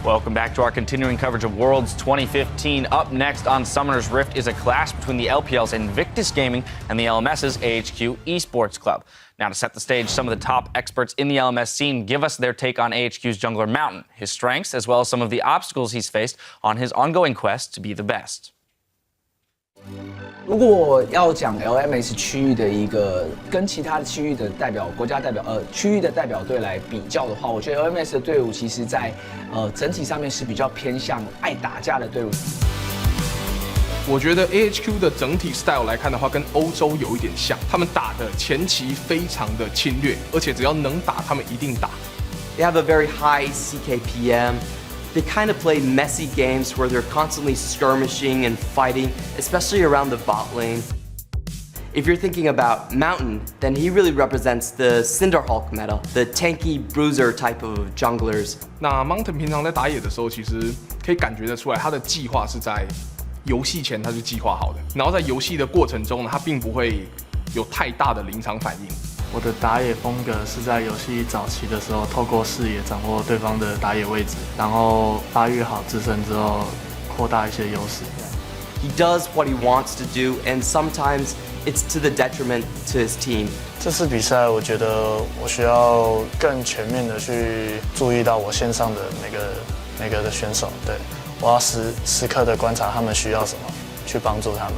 Welcome back to our continuing coverage of Worlds 2015. Up next on Summoner's Rift is a clash between the LPL's Invictus Gaming and the LMS's AHQ Esports Club. Now, to set the stage, some of the top experts in the LMS scene give us their take on AHQ's jungler Mountain, his strengths, as well as some of the obstacles he's faced on his ongoing quest to be the best. 如果要讲 LMS 区域的一个跟其他的区域的代表国家代表区域的代表队来比较的话，我觉得 LMS 的队伍其实在整体上面是比较偏向爱打架的队伍。我觉得 AHQ 的整体 style 来看的话，跟欧洲有一点像，他们打的前期非常的侵略，而且只要能打，他们一定打。They have a very high CKPM. They kind of play messy games where they're constantly skirmishing and fighting, especially around the bot lane. If you're thinking about Mountain, then he really represents the Cinderhulk meta, the tanky bruiser type of junglers. 那 Mountain 平常在打野的时候，其实可以感觉得出来，他的计划是在游戏前他就计划好的，然后在游戏的过程中呢，他并不会有太大的临场反应。我的打野风格是在游戏早期的时候，透过视野掌握对方的打野位置，然后发育好自身之后，扩大一些优势。He does what he wants to do, and sometimes it's to the detriment to his team. 这次比赛，我觉得我需要更全面的去注意到我线上的每个的选手，对，我要时刻的观察他们需要什么，去帮助他们。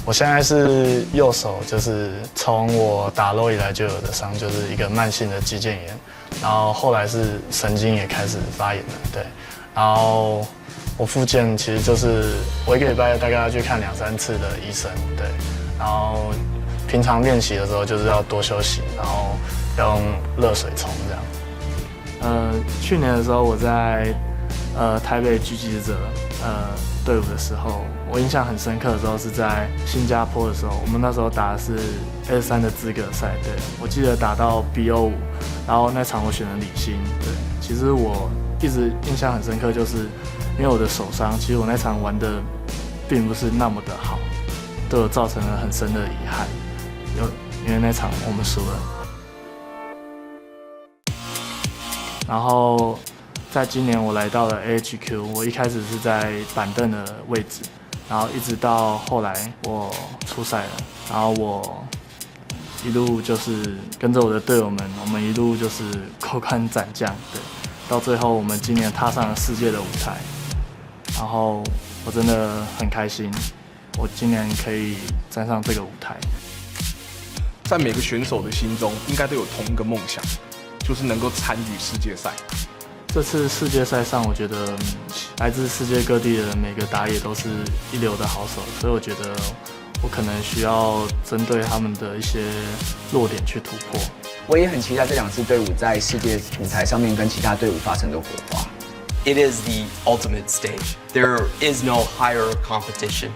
我现在是右手，就是从我打low以来就有的伤，就是一个慢性的肌腱炎，然后后来是神经也开始发炎了，对，然后我复健其实就是我一个礼拜大概要去看2-3次的医生，对，然后平常练习的时候就是要多休息，然后要用热水冲这样。去年的时候我在台北狙击者队伍的时候，我印象很深刻的时候是在新加坡的时候，我们那时候打的是 S3 的资格赛，对，我记得打到 BO5， 然后那场我选了李欣，对，其实我一直印象很深刻，就是因为我的手伤，其实我那场玩的并不是那么的好，对我造成了很深的遗憾，因为那场我们输了。然后在今年我来到了 AHQ， 我一开始是在板凳的位置，然后一直到后来我出赛了，然后我一路就是跟着我的队友们，我们一路就是扣关斩将，对，到最后我们今年踏上了世界的舞台，然后我真的很开心，我今年可以站上这个舞台。在每个选手的心中，应该都有同一个梦想，就是能够参与世界赛。这次世界赛上，我觉得来自世界各地的每个打野都是一流的好手，所以我觉得我可能需要针对他们的一些弱点去突破。我也很期待这2支队伍在世界舞台上面跟其他队伍发生的火花。It is the ultimate stage. There is no higher competition.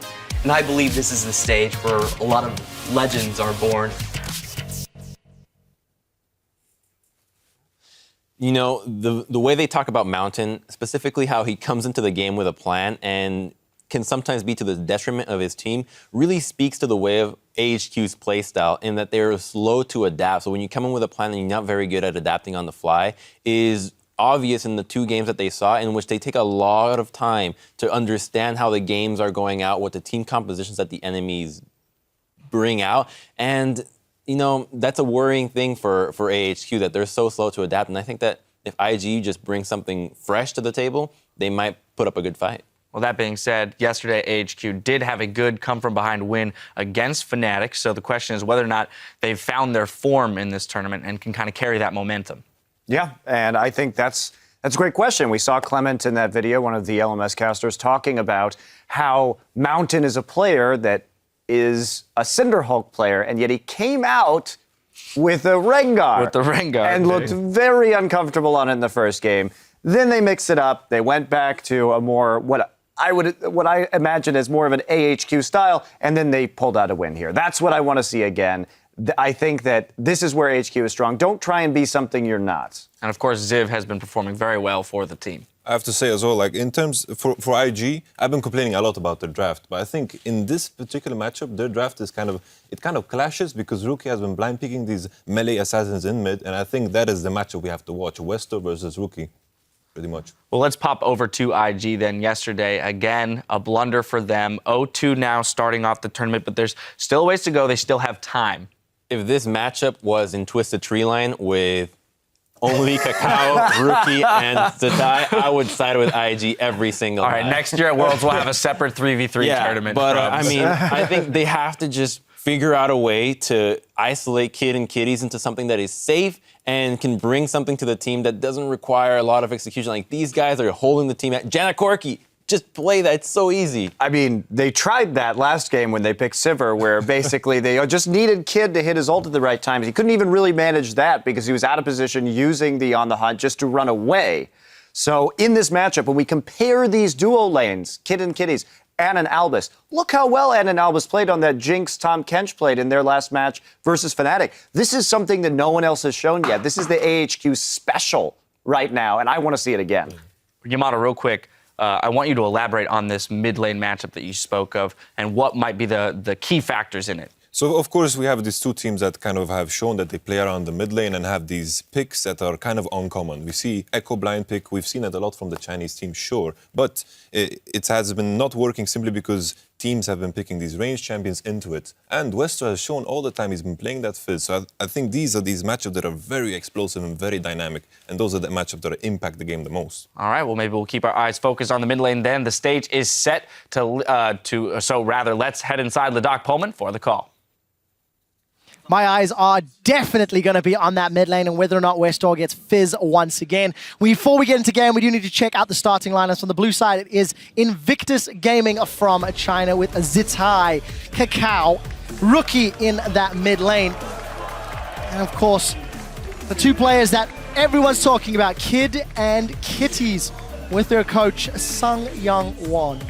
And I believe this is the stage where a lot of legends are born. You know, the way they talk about Mountain, specifically how he comes into the game with a plan and can sometimes be to the detriment of his team, really speaks to the way of AHQ's playstyle in that they're slow to adapt. So when you come in with a plan and you're not very good at adapting on the fly, is obvious in the 2 games that they saw, in which they take a lot of time to understand how the games are going out, what the team compositions that the enemies bring out. And you know, that's a worrying thing for AHQ, that they're so slow to adapt. And I think that if IG just brings something fresh to the table, they might put up a good fight. Well, that being said, yesterday AHQ did have a good come-from-behind win against Fnatic. So the question is whether or not they've found their form in this tournament and can kind of carry that momentum. Yeah, and I think that's a great question. We saw Clement in that video, one of the LMS casters, talking about how Mountain is a player that is a Cinderhulk player, and yet he came out with a Rengar. With the Rengar. And looked very uncomfortable on it in the first game. Then they mixed it up. They went back to a more, what I imagine as more of an AHQ style, and then they pulled out a win here. That's what I want to see again. I think that this is where AHQ is strong. Don't try and be something you're not. And of course, Ziv has been performing very well for the team. I have to say as well, like in terms for IG, I've been complaining a lot about their draft, but I think in this particular matchup, their draft is kind of clashes because Rookie has been blind picking these melee assassins in mid, and I think that is the matchup we have to watch: Westdoor versus Rookie, pretty much. Well, let's pop over to IG then. Yesterday, again, a blunder for them. 0-2 now starting off the tournament, but there's still ways to go. They still have time. If this matchup was in Twisted Treeline with only KAKAO, Rookie, and Zzitai, I would side with IG every single All right, time. next year at Worlds, we'll have a separate 3v3 tournament. But I mean, I think they have to just figure out a way to isolate Kid and Kitties into something that is safe and can bring something to the team that doesn't require a lot of execution. Like, these guys are holding the team at Janet Corky. Just play that. It's so easy. I mean, they tried that last game when they picked Sivir, where basically they just needed Kid to hit his ult at the right times. He couldn't even really manage that because he was out of position using the On the Hunt just to run away. So in this matchup, when we compare these duo lanes, Kid and Kitties, and Albis, look how well and Albis played on that Jinx Tom Kench played in their last match versus Fnatic. This is something that no one else has shown yet. This is the AHQ special right now, and I want to see it again. Yamato, real quick. I want you to elaborate on this mid lane matchup that you spoke of and what might be the key factors in it. So, of course, we have these two teams that kind of have shown that they play around the mid lane and have these picks that are kind of uncommon. We see Echo blind pick. We've seen it a lot from the Chinese team, sure. But it has been not working simply because teams have been picking these range champions into it. And Westdoor has shown all the time he's been playing that Fizz. So I think these are these matchups that are very explosive and very dynamic. And those are the matchups that impact the game the most. All right, well, maybe we'll keep our eyes focused on the mid lane then. The stage is set so let's head inside Ladakh Pullman for the call. My eyes are definitely going to be on that mid lane and whether or not Westdoor gets Fizz once again. Before we get into game, we do need to check out the starting lineups. On the blue side, it is Invictus Gaming from China with Zzitai, KAKAO, Rookie in that mid lane. And of course, the two players that everyone's talking about, Kid and Kitties, with their coach, Sung Young Won.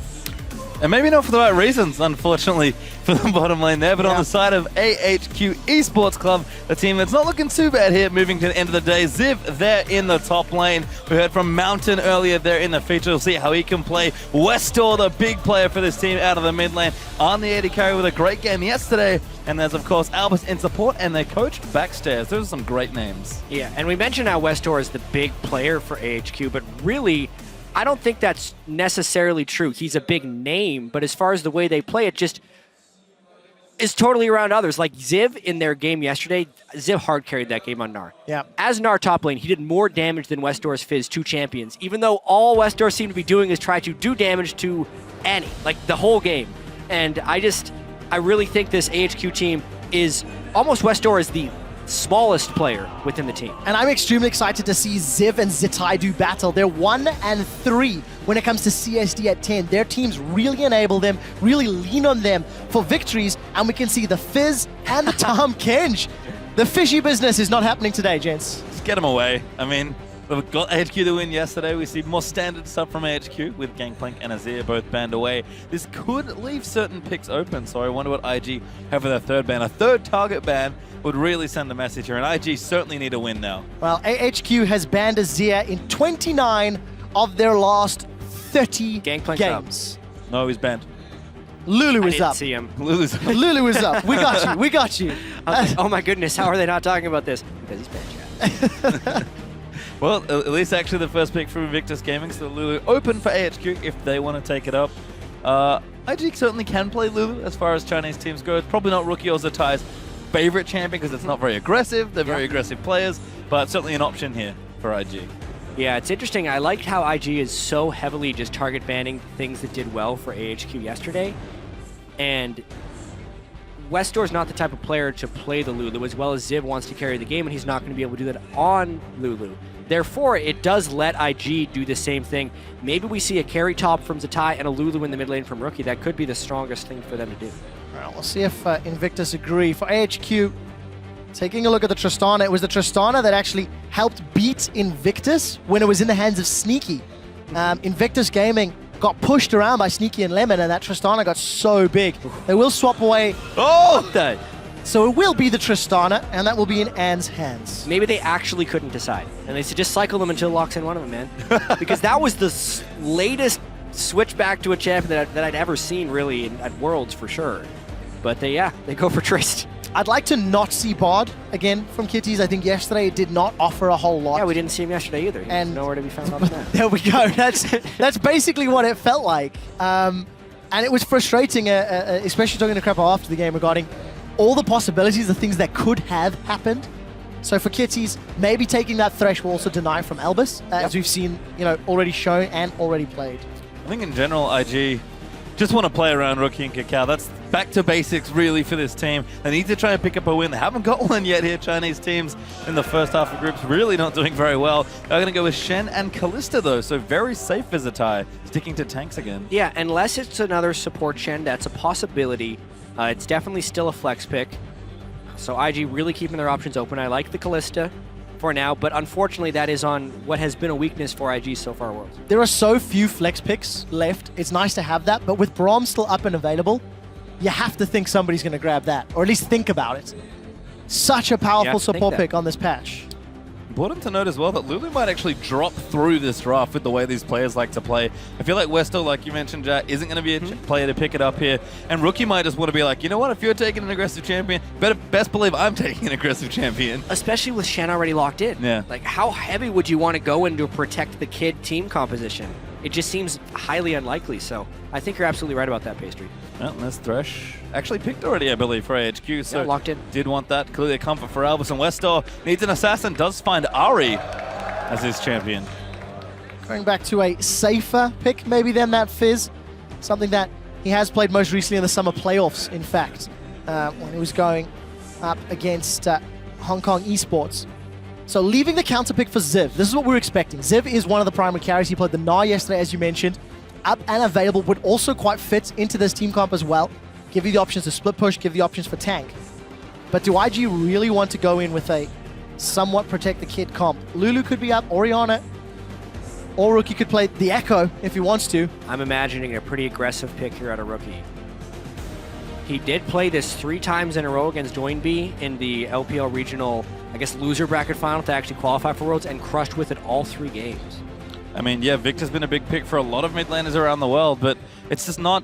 And maybe not for the right reasons, unfortunately, for the bottom lane there. But on the side of AHQ Esports Club, the team that's not looking too bad here, moving to the end of the day. Ziv, they're in the top lane. We heard from Mountain earlier, they're in the feature. We'll see how he can play. Westdoor, the big player for this team out of the mid lane, on the AD carry with a great game yesterday. And there's, of course, Albis in support and their coach backstairs. Those are some great names. Yeah, and we mentioned how Westdoor is the big player for AHQ, but really, I don't think that's necessarily true. He's a big name, but as far as the way they play, it just is totally around others. Like Ziv in their game yesterday, Ziv hard carried that game on Gnar. Yeah. As Gnar top lane, he did more damage than Westdoor's Fizz, two champions, even though all Westdoor seemed to be doing is try to do damage to Annie, like the whole game. And I really think this AHQ team is almost Westdoor is the smallest player within the team. And I'm extremely excited to see Ziv and Zzitai do battle. They're 1 and 3 when it comes to CSD at 10. Their teams really enable them, really lean on them for victories, and we can see the Fizz and the Tom Kench. The fishy business is not happening today, gents. Just get them away. I mean, we've got AHQ the win yesterday. We see more standard stuff from AHQ with Gangplank and Azir both banned away. This could leave certain picks open, so I wonder what IG have for their third ban. A third target ban would really send a message here, and IG certainly need a win now. Well, AHQ has banned Azir in 29 of their last 30 Gangplank games. No, he's banned. Lulu I is didn't up. see him. Lulu's up. Lulu is up. We got you. We got you. I was like, oh my goodness, how are they not talking about this? Because he's banned, chat. Well, at least actually the first pick from Invictus Gaming, so Lulu open for AHQ if they want to take it up. IG certainly can play Lulu as far as Chinese teams go. It's probably not Rookie or Zzetai's favorite champion because it's not very aggressive. They're very aggressive players, but certainly an option here for IG. Yeah, it's interesting. I liked how IG is so heavily just target banning things that did well for AHQ yesterday. And Westdoor's not the type of player to play the Lulu, as well as Ziv wants to carry the game, and he's not going to be able to do that on Lulu. Therefore, it does let IG do the same thing. Maybe we see a carry top from Zzitai and a Lulu in the mid lane from Rookie. That could be the strongest thing for them to do. All right, we'll see if Invictus agree. For AHQ, taking a look at the Tristana, it was the Tristana that actually helped beat Invictus when it was in the hands of Sneaky. Invictus Gaming got pushed around by Sneaky and Lemon, and that Tristana got so big. They will swap away. Oh! So it will be the Tristana, and that will be in Anne's hands. Maybe they actually couldn't decide, and they said just cycle them until it locks in one of them, man. Because that was the latest switch back to a champion that I'd ever seen, really, at Worlds for sure. But they go for Trist. I'd like to not see Bod again from Kitties. I think yesterday it did not offer a whole lot. Yeah, we didn't see him yesterday either. He was nowhere to be found on that. There we go. That's basically what it felt like. And it was frustrating, especially talking to Krepo after the game regarding all the possibilities, the things that could have happened. So for Kitties, maybe taking that Thresh will also deny from Albis, as we've seen, already shown and already played. I think in general, IG just want to play around Rookie and KAKAO. That's back to basics, really, for this team. They need to try and pick up a win. They haven't got one yet here. Chinese teams in the first half of groups really not doing very well. They're going to go with Shen and Kalista, though, so very safe for Zzitai, sticking to tanks again. Yeah, unless it's another support Shen, that's a possibility. It's definitely still a flex pick. So IG really keeping their options open. I like the Kalista for now, but unfortunately that is on what has been a weakness for IG so far Worlds. There are so few flex picks left. It's nice to have that, but with Braum still up and available, you have to think somebody's going to grab that, or at least think about it. Such a powerful support pick on this patch. Important to note as well that Lulu might actually drop through this draft with the way these players like to play. I feel like Westdoor, like you mentioned, Jack, isn't going to be a player to pick it up here. And Rookie might just want to be like, you know what, if you're taking an aggressive champion, best believe I'm taking an aggressive champion. Especially with Shen already locked in. Yeah. Like, how heavy would you want to go in to protect the kid team composition? It just seems highly unlikely, so I think you're absolutely right about that, Pastry. Well, that's Thresh. Actually picked already, I believe, for AHQ, so locked in. Did want that. Clearly a comfort for Albis, and Westdoor needs an assassin, does find Ari as his champion. Going back to a safer pick maybe than that Fizz, something that he has played most recently in the summer playoffs, in fact, when he was going up against Hong Kong Esports. So leaving the counter pick for Ziv, this is what we're expecting. Ziv is one of the primary carries. He played the Gnar yesterday, as you mentioned. Up and available, would also quite fit into this team comp as well. Give you the options to split push, give you the options for tank. But do IG really want to go in with a somewhat protect the kid comp? Lulu could be up, Orianna, or Rookie could play the Echo if he wants to. I'm imagining a pretty aggressive pick here out of Rookie. He did play this 3 times in a row against Joinby in the LPL regional, I guess, loser bracket final to actually qualify for Worlds, and crushed with it all 3 games. I mean, yeah, Victor's been a big pick for a lot of mid laners around the world, but it's just not,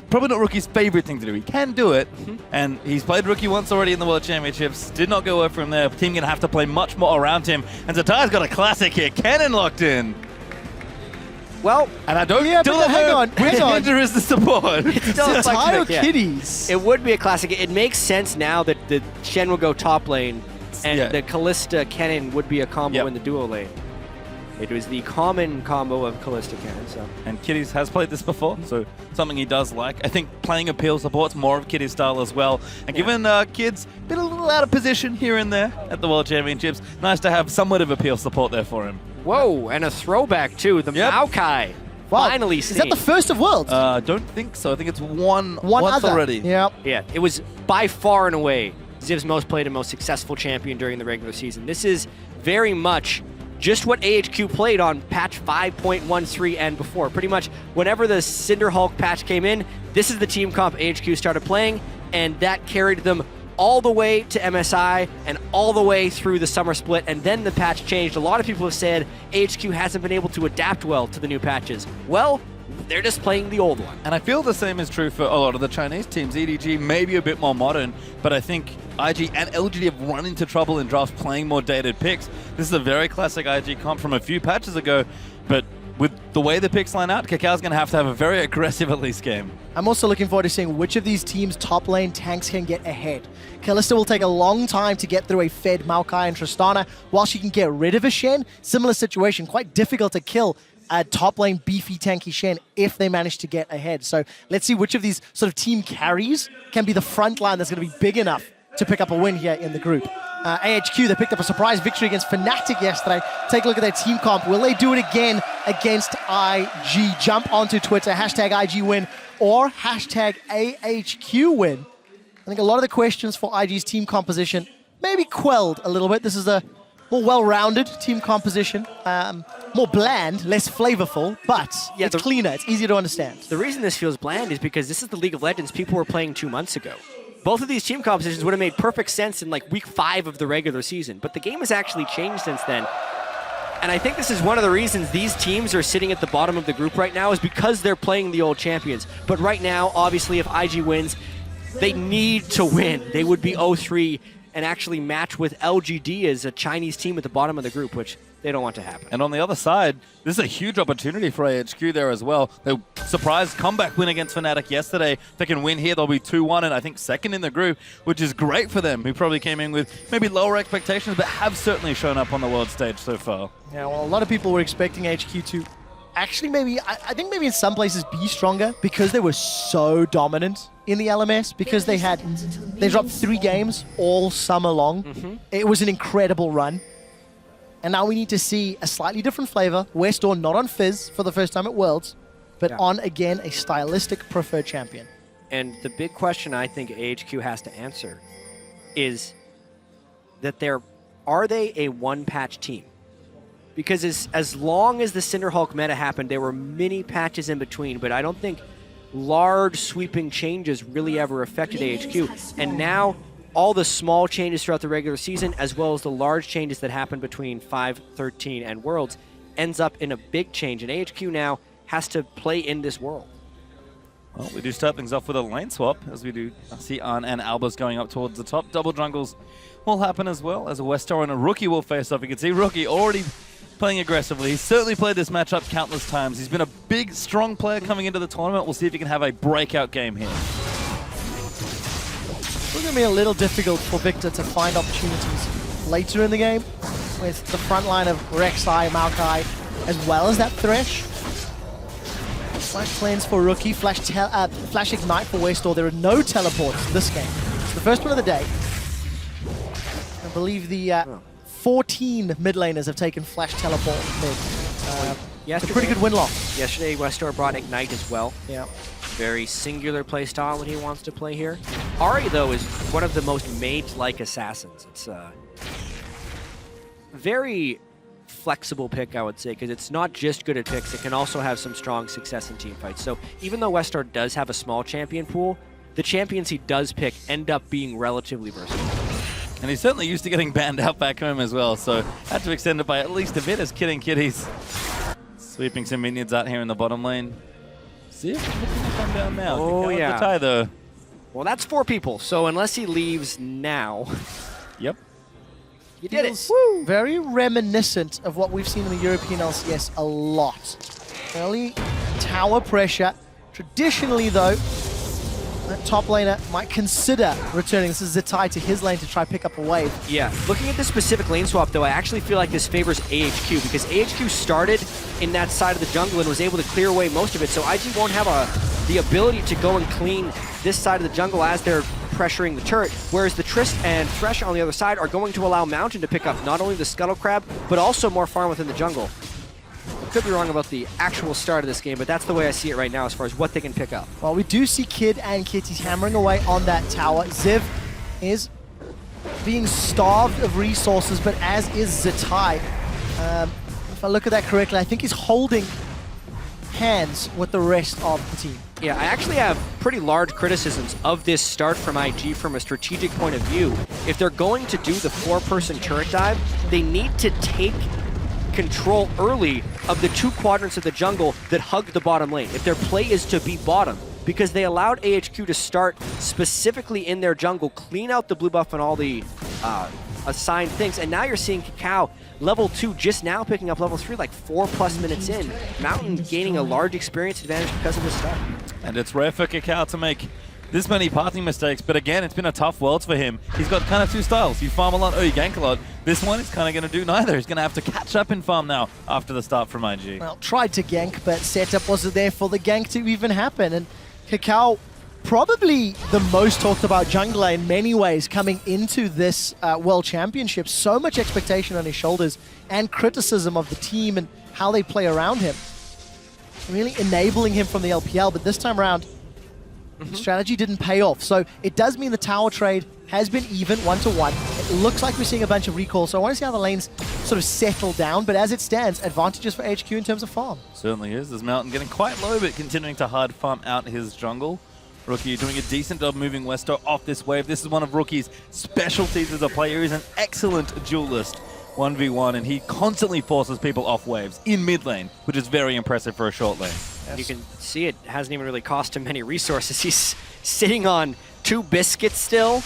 probably not Rookie's favorite thing to do. He can do it, and he's played Rookie once already in the World Championships. Did not go well for him there. Team going to have to play much more around him, and Zzetai's got a classic here. Cannon locked in. Well, and I don't hang on. Which hinder is the support? It's still a flex pick, Kitties. It would be a classic. It makes sense now that the Shen will go top lane, and the Kalista Cannon would be a combo in the duo lane. It was the common combo of Kalista Cannon. So. And Kitties has played this before, so something he does like. I think playing appeal support's more of Kitties' style as well. And given kids been a little out of position here and there at the World Championships, nice to have somewhat of appeal support there for him. Whoa, and a throwback too, the Maokai. Wow. Finally seen. Is that the first of Worlds? Don't think so. I think it's once other. already. Yeah. Yeah, it was by far and away Ziv's most played and most successful champion during the regular season. This is very much just what AHQ played on patch 5.13 and before. Pretty much whenever the Cinder Hulk patch came in, this is the team comp AHQ started playing, and that carried them all the way to MSI and all the way through the summer split, and then the patch changed. A lot of people have said AHQ hasn't been able to adapt well to the new patches. Well, they're just playing the old one. And I feel the same is true for a lot of the Chinese teams. EDG may be a bit more modern, but I think IG and LGD have run into trouble in drafts playing more dated picks. This is a very classic IG comp from a few patches ago, but with the way the picks line out, KAKAO's going to have a very aggressive at least game. I'm also looking forward to seeing which of these teams' top lane tanks can get ahead. Kalista will take a long time to get through a fed Maokai and Tristana, while she can get rid of a Shen. Similar situation, quite difficult to kill a top lane beefy tanky Shen if they manage to get ahead. So let's see which of these sort of team carries can be the front line that's going to be big enough to pick up a win here in the group. AHQ, they picked up a surprise victory against Fnatic yesterday. Take a look at their team comp. Will they do it again against IG? Jump onto Twitter, hashtag IG win or hashtag AHQ win. I think a lot of the questions for IG's team composition maybe quelled a little bit. This is a more well-rounded team composition, more bland, less flavorful, but it's cleaner, it's easier to understand. The reason this feels bland is because this is the League of Legends people were playing 2 months ago. both of these team compositions would have made perfect sense in like week 5 of the regular season, but the game has actually changed since then. And I think this is one of the reasons these teams are sitting at the bottom of the group right now is because they're playing the old champions. But right now, obviously, if IG wins, they need to win. They would be 0-3 and actually match with LGD as a Chinese team at the bottom of the group, which they don't want to happen. And on the other side, this is a huge opportunity for AHQ there as well. They surprise comeback win against Fnatic yesterday. If they can win here, they'll be 2-1 and I think second in the group, which is great for them, who probably came in with maybe lower expectations, but have certainly shown up on the world stage so far. Yeah, well, a lot of people were expecting HQ to actually maybe, I think maybe in some places be stronger because they were so dominant in the LMS, because they dropped 3 games all summer long. It was an incredible run. And now we need to see a slightly different flavor. Westdoor not on Fizz for the first time at Worlds, but on, again, a stylistic preferred champion. And the big question I think AHQ has to answer is that are they a one-patch team? Because as long as the Cinderhulk meta happened, there were many patches in between, but I don't think large sweeping changes really ever affected AHQ. And now all the small changes throughout the regular season, as well as the large changes that happened between 5, 13, and Worlds, ends up in a big change. And AHQ now has to play in this world. Well, we do start things off with a lane swap, as we do see Arn and Albis going up towards the top. Double jungles will happen as well, as a Westdoor and a Rookie will face off. You can see Rookie already playing aggressively. He's certainly played this matchup countless times. He's been a big, strong player coming into the tournament. We'll see if he can have a breakout game here. It's going to be a little difficult for Victor to find opportunities later in the game with the front line of Rek'Sai, Maokai, as well as that Thresh. Flash cleanse for Rookie, Flash Ignite for Westdoor. There are no teleports this game. It's the first one of the day. I believe the 14 mid laners have taken Flash Teleport mid. It's a pretty good win-lock. Yesterday, Westdoor brought Ignite as well. Yeah. Very singular playstyle when he wants to play here. Ahri, though, is one of the most mage-like assassins. It's a very flexible pick, I would say, because it's not just good at picks, it can also have some strong success in team fights. So even though Westdoor does have a small champion pool, the champions he does pick end up being relatively versatile. And he's certainly used to getting banned out back home as well, so had to extend it by at least a bit as Kidding Kitties. Sweeping some minions out here in the bottom lane. See if he can come down now. Oh, yeah. Zzitai, though. Well, that's 4 people, so unless he leaves now... Yep. You did it. Woo. Very reminiscent of what we've seen in the European LCS a lot. Early tower pressure. Traditionally, though, that top laner might consider returning. This is Zzitai to his lane to try pick up a wave. Yeah, looking at this specific lane swap, though, I actually feel like this favors AHQ because AHQ started in that side of the jungle and was able to clear away most of it, so IG won't have the ability to go and clean this side of the jungle as they're pressuring the turret, whereas the Trist and Thresh on the other side are going to allow Mountain to pick up not only the Scuttle Crab, but also more farm within the jungle. I could be wrong about the actual start of this game, but that's the way I see it right now as far as what they can pick up. Well, we do see Kid and Kitties hammering away on that tower. Ziv is being starved of resources, but as is Zzitai. If I look at that correctly, I think he's holding hands with the rest of the team. Yeah, I actually have pretty large criticisms of this start from IG from a strategic point of view. If they're going to do the 4-person turret dive, they need to take control early of the 2 quadrants of the jungle that hug the bottom lane, if their play is to be bottom, because they allowed AHQ to start specifically in their jungle, clean out the blue buff and all the assigned things, and now you're seeing KAKAO level 2 just now picking up level 3 like 4+ minutes in. Mountain gaining a large experience advantage because of this start. And it's rare for KAKAO to make this many pathing mistakes, but again, it's been a tough Worlds for him. He's got kind of 2 styles. You farm a lot or you gank a lot. This one is kind of going to do neither. He's going to have to catch up in farm now after the start from IG. Well, tried to gank, but setup wasn't there for the gank to even happen. And KAKAO, probably the most talked about jungler in many ways coming into this World Championship. So much expectation on his shoulders and criticism of the team and how they play around him. Really enabling him from the LPL, but this time around, strategy didn't pay off. So it does mean the tower trade has been even 1-to-1. It looks like we're seeing a bunch of recalls, so I want to see how the lanes sort of settle down, but as it stands, advantages for HQ in terms of farm. Certainly is. There's Mountain getting quite low, but continuing to hard farm out his jungle. Rookie doing a decent job moving Westdoor off this wave. This is one of Rookie's specialties as a player. He's an excellent duelist 1v1, and he constantly forces people off waves in mid lane, which is very impressive for a short lane. You can see it hasn't even really cost him many resources. He's sitting on 2 biscuits still,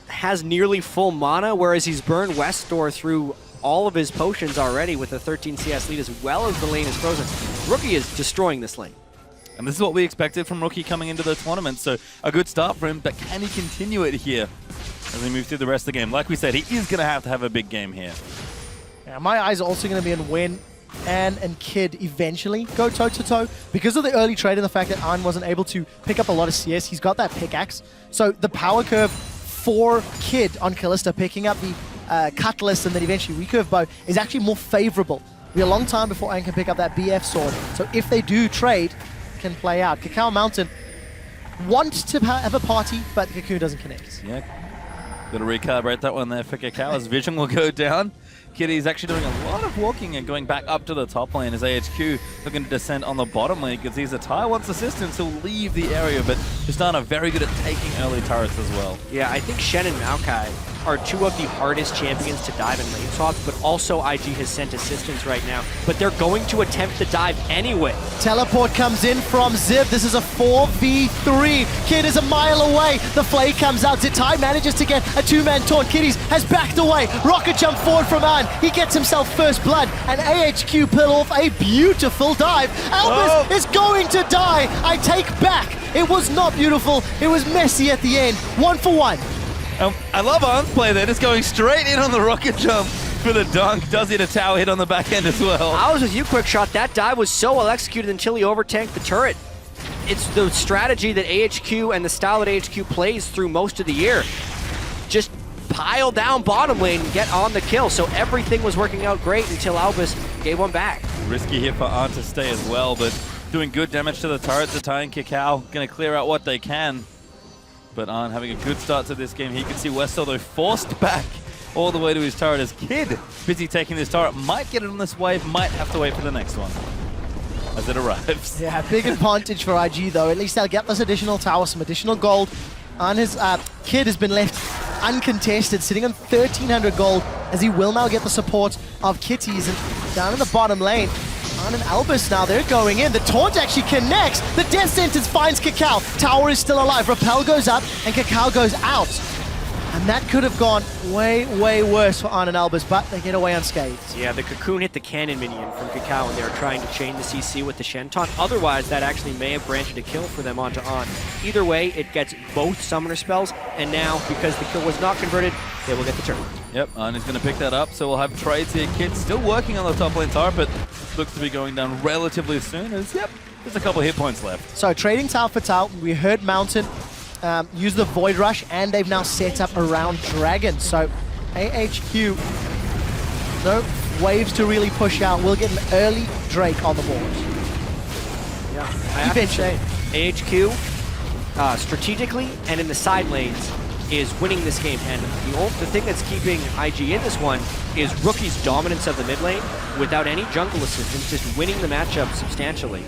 has nearly full mana, whereas he's burned Westdoor through all of his potions already with a 13 CS lead, as well as the lane is frozen. Rookie is destroying this lane. And this is what we expected from Rookie coming into the tournament, so a good start for him, but can he continue it here as we move through the rest of the game? Like we said, he is going to have a big game here. Yeah, my eyes are also going to be on when Ann and Kid eventually go toe-to-toe. Because of the early trade and the fact that Ann wasn't able to pick up a lot of CS, he's got that pickaxe. So the power curve for Kid on Kalista picking up the Cutlass and then eventually recurve bow is actually more favorable. It'll be a long time before Ann can pick up that BF sword. So if they do trade, can play out. KAKAO Mountain wants to have a party, but the Cocoon doesn't connect. Yeah, got to recalibrate that one there for KAKAO. His vision will go down. Kitties actually doing a lot of walking and going back up to the top lane as AHQ looking to descend on the bottom lane because Zzitai wants assistance. He'll leave the area, but Justana are very good at taking early turrets as well. Yeah, I think Shen and Maokai are 2 of the hardest champions to dive in lane swaps, but also IG has sent assistance right now. But they're going to attempt the dive anyway. Teleport comes in from Ziv. This is a 4v3. Kid is a mile away. The flay comes out. Zzitai manages to get a 2-man taunt. Kitties has backed away. Rocket jump forward from Ann. He gets himself first blood, and AHQ pull off a beautiful dive. Albis is going to die. I take back. It was not beautiful. It was messy at the end. 1 for 1. I love Arn's play there, just going straight in on the rocket jump for the dunk. Does hit a tower hit on the back end as well. I was with you, Quick Shot. That dive was so well executed until he overtanked the turret. It's the strategy that AHQ and the style that AHQ plays through most of the year. Just pile down bottom lane and get on the kill. So everything was working out great until Albis gave one back. Risky hit for Arn to stay as well, but doing good damage to the turret. Zzitai and KAKAO going to clear out what they can. But Arn having a good start to this game. He can see Westdoor though forced back all the way to his turret as Kid busy taking this turret. Might get it on this wave, might have to wait for the next one as it arrives. Yeah, big advantage for IG though. At least they'll get this additional tower, some additional gold. And his Kid has been left uncontested, sitting on 1,300 gold, as he will now get the support of Kitties. And down in the bottom lane, Arn and Albis now, they're going in. The taunt actually connects. The death sentence finds KAKAO. Tower is still alive. Rappel goes up and KAKAO goes out. And that could have gone way, way worse for Arn and Albis, but they get away unscathed. Yeah, the Cocoon hit the cannon minion from KAKAO and they were trying to chain the CC with the Shen taunt. Otherwise, that actually may have branched a kill for them onto Arn. Either way, it gets both summoner spells, and now, because the kill was not converted, they will get the turn. Yep, Arn is going to pick that up, so we'll have trades here. Kid still working on the top lane tower, but looks to be going down relatively soon as, yep, there's a couple hit points left. So trading tower for tower, we heard Mountain use the Void Rush, and they've now set up around Dragon. So AHQ, no waves to really push out. We'll get an early Drake on the board. Yeah, I have to say, AHQ, strategically and in the side lanes, is winning this game. And the thing that's keeping IG in this one is Rookie's dominance of the mid lane without any jungle assistance, just winning the matchup substantially.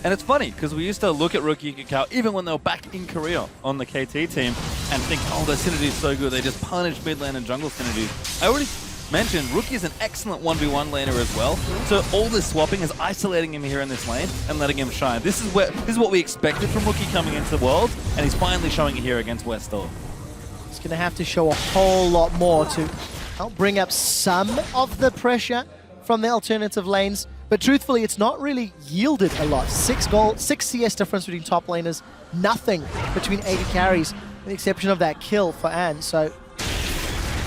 And it's funny, because we used to look at Rookie and KAKAO, even when they were back in Korea on the KT team, and think, oh, their synergy is so good, they just punish mid lane and jungle synergy. I already mentioned, Rookie is an excellent 1v1 laner as well, so all this swapping is isolating him here in this lane and letting him shine. This is what we expected from Rookie coming into the world, and he's finally showing it here against Westdoor. He's going to have to show a whole lot more to help bring up some of the pressure from the alternative lanes. But truthfully, it's not really yielded a lot. 6 CS difference between top laners, nothing between AD carries, with the exception of that kill for Ann. So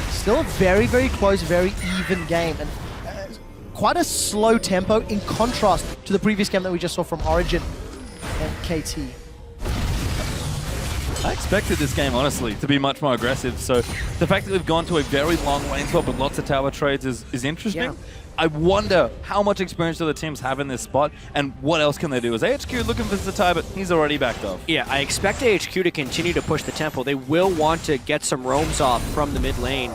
still a very, very close, very even game. And quite a slow tempo in contrast to the previous game that we just saw from Origin and KT. I expected this game, honestly, to be much more aggressive. So the fact that we've gone to a very long lane swap with lots of tower trades is interesting. Yeah. I wonder how much experience do the teams have in this spot, and what else can they do? Is AHQ looking for Zzitai, but he's already backed off. Yeah, I expect AHQ to continue to push the tempo. They will want to get some roams off from the mid lane.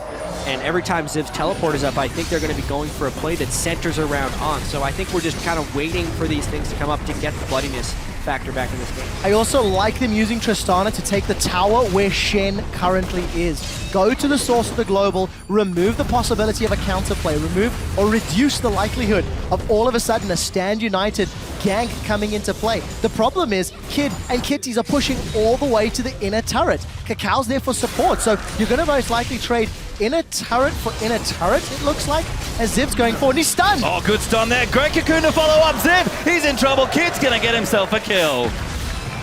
And every time Ziv's teleport is up, I think they're going to be going for a play that centers around on. So I think we're just kind of waiting for these things to come up to get the bloodiness factor back in this game. I also like them using Tristana to take the tower where Shen currently is. Go to the source of the global, remove the possibility of a counterplay, remove or reduce the likelihood of all of a sudden a Stand United gank coming into play. The problem is Kid and Kitties are pushing all the way to the inner turret. KAKAO's there for support, so you're going to most likely trade inner turret for inner turret, it looks like, as Ziv's going forward. He's stunned! Oh, good stun there. Great cocoon to follow up. Ziv, he's in trouble. Kid's going to get himself a kill.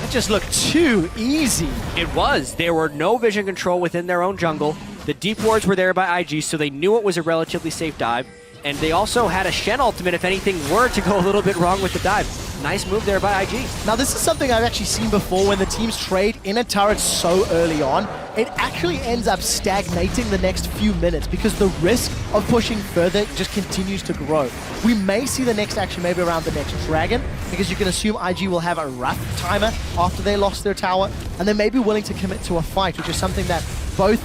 It just looked too easy. It was. There were no vision control within their own jungle. The deep wards were there by IG, so they knew it was a relatively safe dive. And they also had a Shen ultimate if anything were to go a little bit wrong with the dive. Nice move there by IG. Now this is something I've actually seen before when the teams trade inner turrets so early on. It actually ends up stagnating the next few minutes because the risk of pushing further just continues to grow. We may see the next action maybe around the next dragon because you can assume IG will have a rough timer after they lost their tower and they may be willing to commit to a fight, which is something that both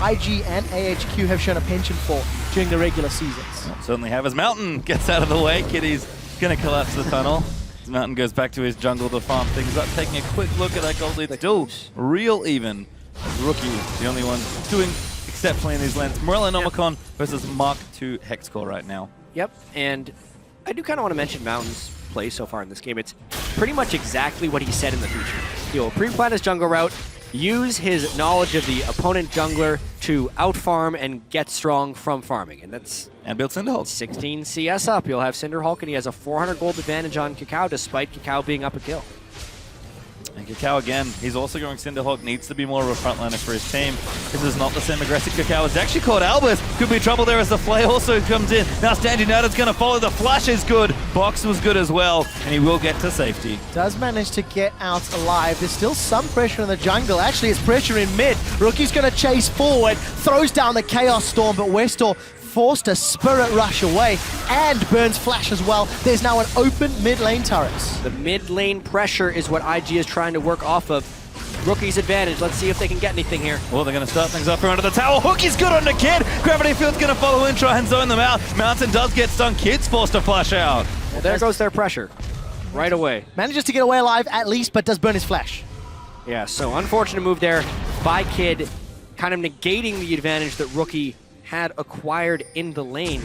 IG and AHQ have shown a penchant for during the regular seasons. Well, certainly have as Mountain gets out of the way. Kitty's going to collapse the tunnel. As Mountain goes back to his jungle to farm things up, taking a quick look at that gold lead. Still real even. Rookie, the only one doing exceptionally in these lanes. Morello Nomicon versus Mark II Hexcore right now. Yep, and I do kind of want to mention Mountain's play so far in this game. It's pretty much exactly what he said in the future. He'll pre-plan his jungle route, use his knowledge of the opponent jungler to outfarm and get strong from farming. And that's... And build Cinderhulk. 16 CS up. You'll have Cinderhulk, and he has a 400 gold advantage on KAKAO, despite KAKAO being up a kill. And KAKAO again, he's also going Cinderhulk, needs to be more of a frontliner for his team. This is not the same aggressive KAKAO. It's actually called Albis. Could be trouble there as the Flay also comes in. Now Stand United's going to follow. The flash is good. Box was good as well, and he will get to safety. Does manage to get out alive. There's still some pressure in the jungle. Actually, it's pressure in mid. Rookie's going to chase forward, throws down the Chaos Storm, but Westdoor forced a Spirit Rush away and burns Flash as well. There's now an open mid lane turret. The mid lane pressure is what IG is trying to work off of. Rookie's advantage. Let's see if they can get anything here. Well, they're going to start things off under the tower. Hook is good on the Kid. Gravity Field's going to follow in, try and zone them out. Mountain does get stung. Kid's forced to flash out. Well, there goes their pressure. Right away. Manages to get away alive at least, but does burn his Flash. Yeah, so unfortunate move there by Kid, kind of negating the advantage that Rookie had acquired in the lane.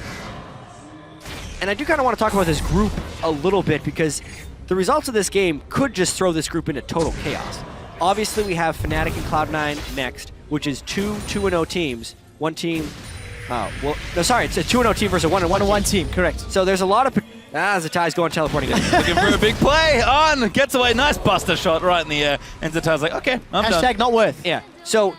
And I do kind of want to talk about this group a little bit because the results of this game could just throw this group into total chaos. Obviously, we have Fnatic and Cloud9 next, which is two 2-0 teams. One team, it's a 2-0 team versus a 1-1 team, correct. So there's a lot of... Zzitai's going teleporting. Looking for a big play. On, gets away. Nice buster shot right in the air. And Zzitai's like, okay, I'm done. Hashtag not worth. Yeah, so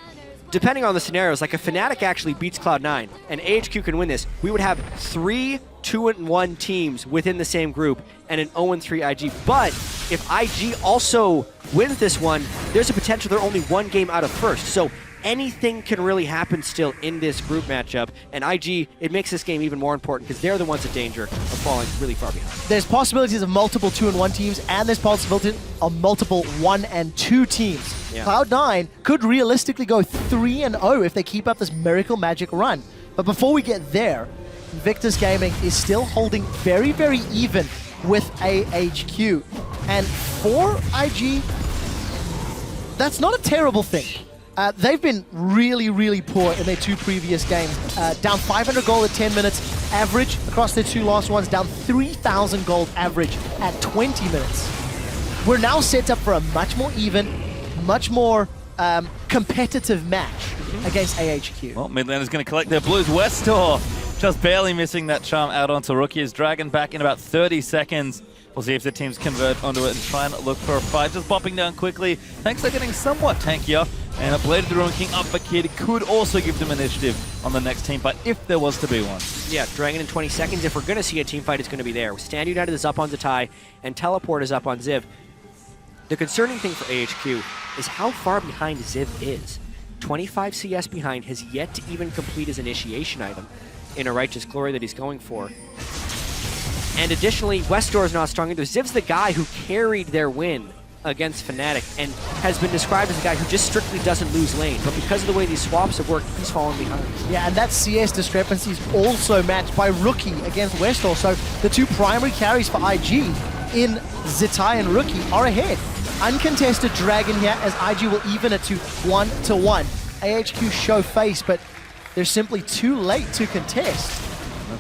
depending on the scenarios, like if Fnatic actually beats Cloud9 and AHQ can win this, we would have 3 2-1 teams within the same group and an 0-3 IG. But if IG also wins this one, there's a potential they're only one game out of first. So anything can really happen still in this group matchup. And IG, it makes this game even more important because they're the ones in danger of falling really far behind. There's possibilities of multiple 2-1 teams, and there's possibility of multiple 1 and 2 teams. Yeah. Cloud9 could realistically go 3-0 if they keep up this miracle magic run. But before we get there, Invictus Gaming is still holding very, very even with AHQ. And for IG, that's not a terrible thing. They've been really, really poor in their 2 previous games. Down 500 gold at 10 minutes average across their 2 last ones, down 3,000 gold average at 20 minutes. We're now set up for a much more even, much more competitive match against AHQ. Well, Midland is going to collect their blues. Westdoor just barely missing that charm out onto Rookie. His Dragon back in about 30 seconds. We'll see if the teams convert onto it and try and look for a fight. Just popping down quickly. Thanks for getting somewhat tankier. And a Blade of the Ruin King up for Kid could also give them initiative on the next team fight if there was to be one. Yeah, Dragon in 20 seconds. If we're going to see a team fight, it's going to be there. Stand United is up on Zzitai, and Teleport is up on Ziv. The concerning thing for AHQ is how far behind Ziv is. 25 CS behind, has yet to even complete his initiation item in a Righteous Glory that he's going for. And additionally, Westdoor is not strong either. Ziv's the guy who carried their win against Fnatic and has been described as a guy who just strictly doesn't lose lane. But because of the way these swaps have worked, he's fallen behind. Yeah, and that CS discrepancy is also matched by Rookie against Westdoor. So the 2 primary carries for IG in Zzitai and Rookie are ahead. Uncontested Dragon here as IG will even it to 1-1. AHQ show face, but they're simply too late to contest.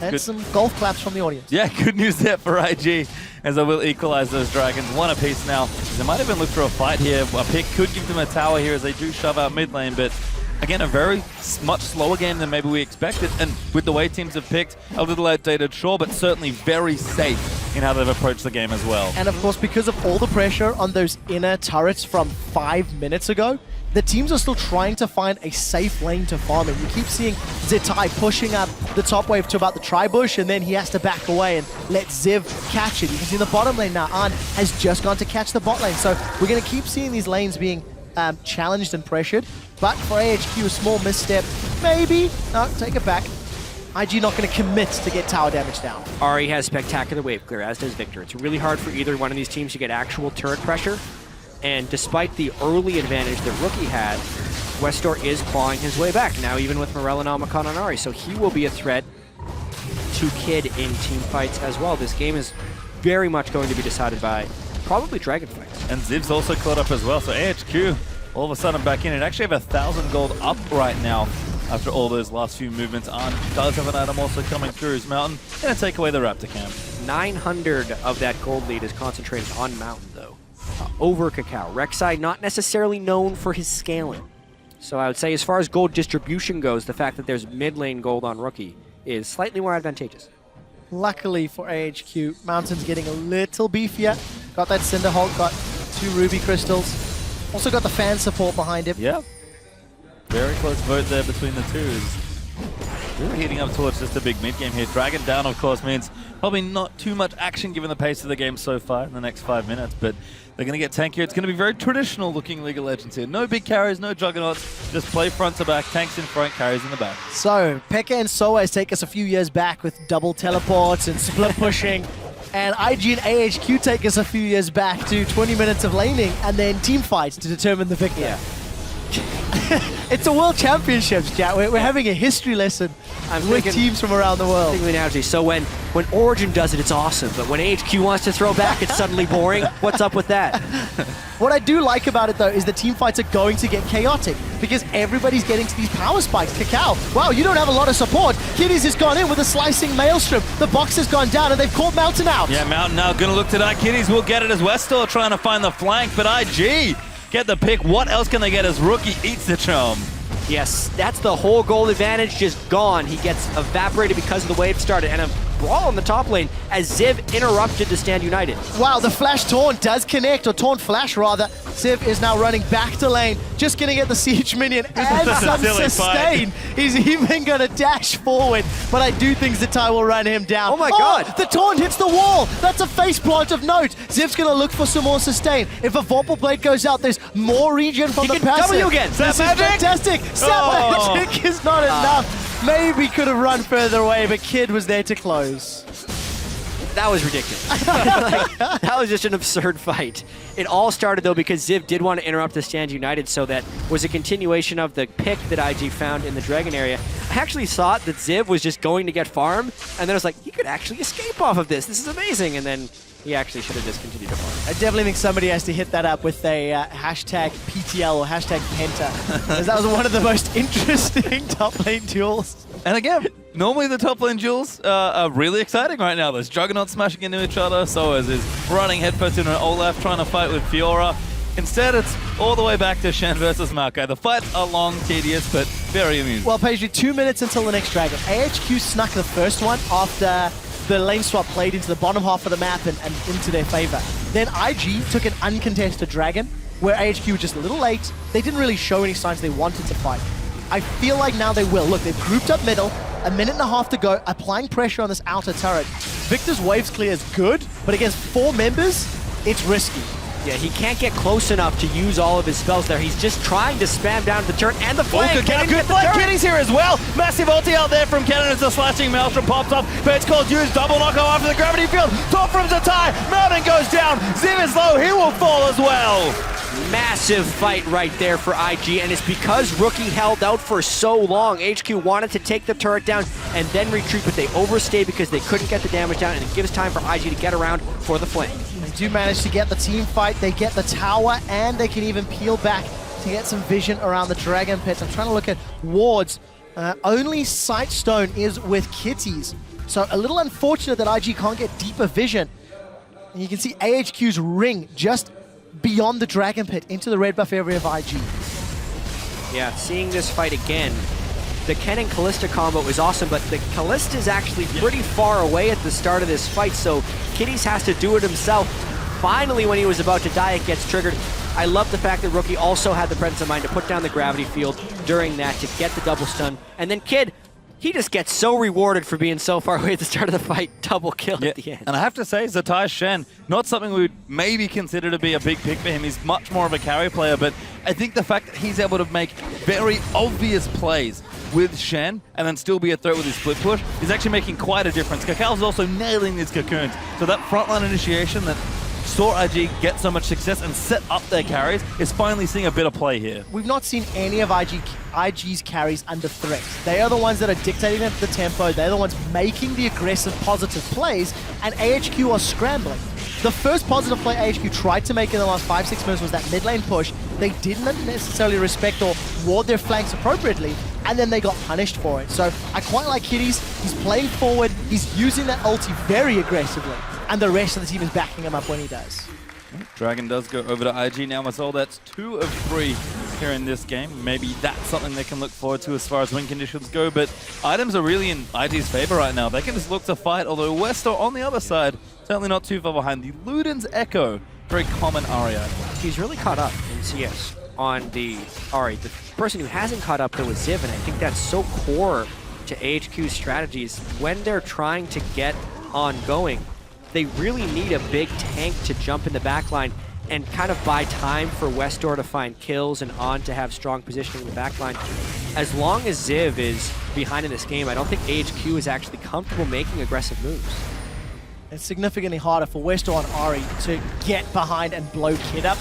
And good. some golf claps from the audience. Yeah, good news there for IG, as I will equalize those Dragons. One apiece now. They might even look for a fight here. A pick could give them a tower here as they do shove out mid lane, but again, a very much slower game than maybe we expected. And with the way teams have picked, a little outdated, sure, but certainly very safe in how they've approached the game as well. And of course, because of all the pressure on those inner turrets from 5 minutes ago, the teams are still trying to find a safe lane to farm in. You keep seeing Zzitai pushing up the top wave to about the tri-bush, and then he has to back away and let Ziv catch it. You can see the bottom lane now. An has just gone to catch the bot lane. So we're going to keep seeing these lanes being challenged and pressured. But for AHQ, a small misstep. Maybe. No, take it back. IG not going to commit to get tower damage down. Ari has spectacular wave clear, as does Victor. It's really hard for either one of these teams to get actual turret pressure. And despite the early advantage that Rookie had, Westdoor is clawing his way back, now even with Morel and Omicron on Ari. So he will be a threat to Kid in team fights as well. This game is very much going to be decided by probably Dragon fights. And Ziv's also caught up as well, so AHQ all of a sudden back in. It actually have 1,000 gold up right now after all those last few movements. An does have an item also coming through his Mountain. Gonna take away the Raptor camp. 900 of that gold lead is concentrated on Mountain, though. Over KAKAO. Rek'Sai not necessarily known for his scaling. So I would say as far as gold distribution goes, the fact that there's mid lane gold on Rookie is slightly more advantageous. Luckily for AHQ, Mountain's getting a little beefier. Got that Cinder Hulk, got 2 Ruby Crystals. Also got the fan support behind him. Yeah. Very close vote there between the two. Really heading up towards just a big mid game here. Dragon down, of course, means probably not too much action given the pace of the game so far in the next 5 minutes, but they're going to get tankier. It's going to be very traditional looking League of Legends here. No big carries, no juggernauts, just play front to back, tanks in front, carries in the back. So, Pekka and Soaz take us a few years back with double teleports and split pushing. And IG and AHQ take us a few years back to 20 minutes of laning and then team fights to determine the victor. Yeah. It's a World Championships, chat. We're having a history lesson with teams from around the world. Thinking of the analogy. So when Origin does it, it's awesome. But when AHQ wants to throw back, it's suddenly boring. What's up with that? What I do like about it, though, is the team fights are going to get chaotic because everybody's getting to these power spikes. KAKAO, wow, you don't have a lot of support. Kitties has gone in with a slicing maelstrom. The box has gone down, and they've caught Mountain out. Yeah, Mountain now going to look to that. Kitties will get it as Westdoor trying to find the flank, but IG get the pick. What else can they get as Rookie eats the charm? Yes, that's the whole gold advantage just gone. He gets evaporated because of the wave started, and a brawl in the top lane as Ziv interrupted to stand united. Wow, the flash taunt does connect, or taunt flash rather. Ziv is now running back to lane, just gonna get the siege minion and some sustain. He's even gonna dash forward, but I do think Zzitai will run him down. Oh my god! The taunt hits the wall! That's a face plant of note. Ziv's gonna look for some more sustain. If a Vorpal Blade goes out, there's more regen from the passive. W again! This is fantastic! Snap magic is not enough. Maybe could have run further away, but Kid was there to close. That was ridiculous. That was just an absurd fight. It all started, though, because Ziv did want to interrupt the stand united, so that was a continuation of the pick that IG found in the Dragon area. I actually thought that Ziv was just going to get farm, and then I was like, he could actually escape off of this. This is amazing. And then he actually should have just continued to farm. I definitely think somebody has to hit that up with a hashtag PTL or hashtag Penta, because that was one of the most interesting top lane duels. And again, normally the top lane duels are really exciting right now. There's Juggernaut smashing into each other, Soaz is running headfirst into an Olaf trying to fight with Fiora. Instead, it's all the way back to Shen versus Maokai. The fights are long, tedious, but very amusing. Well, Paisley, 2 minutes until the next Dragon. AHQ snuck the first one after the lane swap played into the bottom half of the map and into their favor. Then IG took an uncontested Dragon, where AHQ was just a little late. They didn't really show any signs they wanted to fight. I feel like now they will. Look, they've grouped up middle, a minute and a half to go, applying pressure on this outer turret. Victor's waves clear is good, but against 4 members, it's risky. Yeah, he can't get close enough to use all of his spells there. He's just trying to spam down the turret and the flank. Good flank. Kitties here as well. Massive ulti out there from Cannon as the slashing Maelstrom pops off. But it's called used. Double knockout after the gravity field. Top from Zzitai. Mountain goes down. Ziv is low. He will fall as well. Massive fight right there for IG, and it's because Rookie held out for so long. HQ wanted to take the turret down and then retreat, but they overstayed because they couldn't get the damage down, and it gives time for IG to get around for the flank. do manage to get the team fight, they get the tower, and they can even peel back to get some vision around the Dragon Pit. I'm trying to look at wards. Only Sightstone is with Kitties. So a little unfortunate that IG can't get deeper vision. And you can see AHQ's ring just beyond the Dragon Pit into the red buff area of IG. Yeah, seeing this fight again, the Ken and Kalista combo is awesome, but the Kalista is actually pretty far away at the start of this fight, so Kitties has to do it himself. Finally, when he was about to die, it gets triggered. I love the fact that Rookie also had the presence of mind to put down the gravity field during that to get the double stun. And then Kid, he just gets so rewarded for being so far away at the start of the fight. Double kill at the end. And I have to say, Zzitai Shen, not something we would maybe consider to be a big pick for him. He's much more of a carry player, but I think the fact that he's able to make very obvious plays with Shen and then still be a threat with his split push is actually making quite a difference. KAKAO's also nailing these cocoons. So that frontline initiation that saw IG get so much success and set up their carries is finally seeing a bit of play here. We've not seen any of IG's carries under threat. They are the ones that are dictating the tempo. They're the ones making the aggressive, positive plays, and AHQ are scrambling. The first positive play AHQ tried to make in the last 5-6 minutes was that mid lane push. They didn't necessarily respect or ward their flanks appropriately, and then they got punished for it. So I quite like Kitties. He's playing forward. He's using that ulti very aggressively, and the rest of the team is backing him up when he does. Dragon does go over to IG now, Marcel. That's 2 of 3 here in this game. Maybe that's something they can look forward to as far as win conditions go, but items are really in IG's favor right now. They can just look to fight, although Westdoor on the other side, certainly not too far behind. The Luden's Echo, very common Aria. He's really caught up in CS on the Ahri. The person who hasn't caught up though is Ziv, and I think that's so core to AHQ's strategies. When they're trying to get ongoing, they really need a big tank to jump in the backline and kind of buy time for Westdoor to find kills and On to have strong positioning in the backline. As long as Ziv is behind in this game, I don't think AHQ is actually comfortable making aggressive moves. It's significantly harder for Westdoor and Ahri to get behind and blow Kid up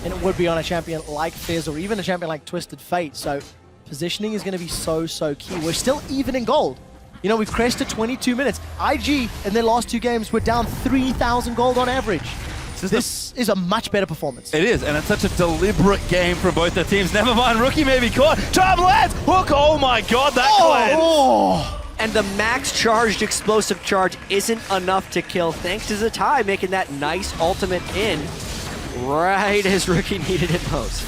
than it would be on a champion like Fizz or even a champion like Twisted Fate. So positioning is going to be so key. We're still even in gold. You know, we've crested 22 minutes. IG, in their last 2 games, were down 3,000 gold on average. This is a much better performance. It is, and it's such a deliberate game from both the teams. Never mind, Rookie may be caught. Charm lands! Hook! Oh my god, that cleanse! Oh. And the max charged explosive charge isn't enough to kill, thanks to Zzitai making that nice ultimate in right as Rookie needed it most.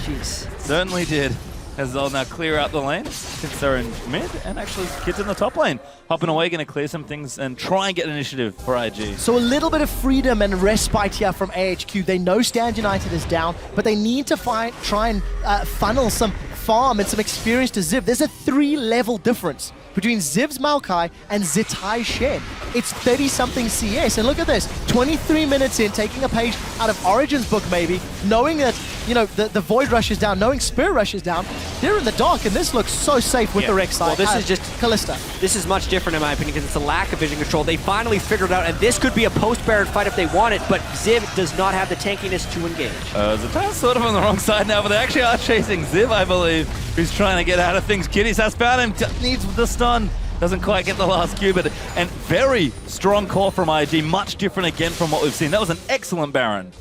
Jeez. Certainly did. As they'll now clear out the lane, since they're in mid, and actually Kid's in the top lane. Hopping away, going to clear some things and try and get an initiative for IG. So a little bit of freedom and respite here from AHQ. They know Stand United is down, but they need to try and funnel some farm and some experience to Ziv. There's a 3-level difference between Ziv's Maokai and Zzitai Shen. It's 30-something CS, and look at this. 23 minutes in, taking a page out of Origin's book maybe, knowing that, you know, the Void Rush is down, knowing Spirit Rush is down. They're in the dark, and this looks so safe with the Rek'Sai. Well, this is just Kalista. This is much different in my opinion because it's a lack of vision control. They finally figured it out, and this could be a post-Baron fight if they want it, but Ziv does not have the tankiness to engage. Zzetai's sort of on the wrong side now, but they actually are chasing Ziv, I believe, who's trying to get out of things. Kitties has found him, needs the stun. Doesn't quite get the last Q, but and very strong call from IG, much different again from what we've seen. That was an excellent Baron.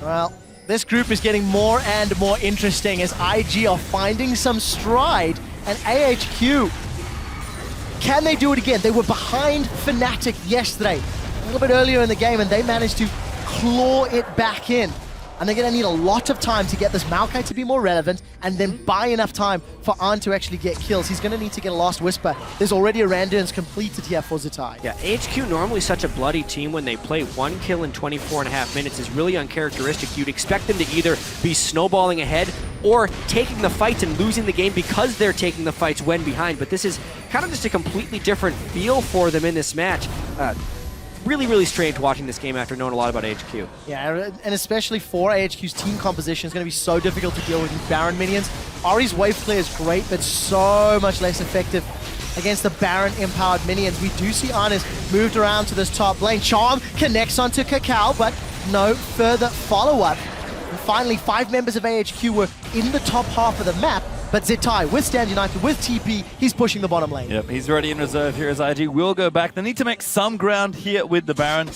Well, this group is getting more and more interesting as IG are finding some stride, and AHQ, can they do it again? They were behind Fnatic yesterday, a little bit earlier in the game, and they managed to claw it back in. And they're going to need a lot of time to get this Maokai to be more relevant and then buy enough time for An to actually get kills. He's going to need to get a Last Whisper. There's already a Randurance completed here for Zzitai. Yeah, AHQ normally such a bloody team when they play 1 kill in 24.5 minutes is really uncharacteristic. You'd expect them to either be snowballing ahead or taking the fights and losing the game because they're taking the fights when behind. But this is kind of just a completely different feel for them in this match. Really strange watching this game after knowing a lot about AHQ. Yeah, and especially for AHQ's team composition, it's going to be so difficult to deal with these Baron minions. Ahri's wave clear is great, but so much less effective against the Baron empowered minions. We do see Arnis moved around to this top lane. Charm connects onto KAKAO, but no further follow-up. And finally, 5 members of AHQ were in the top half of the map, but Zzitai, with Stand United, with TP, he's pushing the bottom lane. Yep, he's ready in reserve here as IG will go back. They need to make some ground here with the Baron.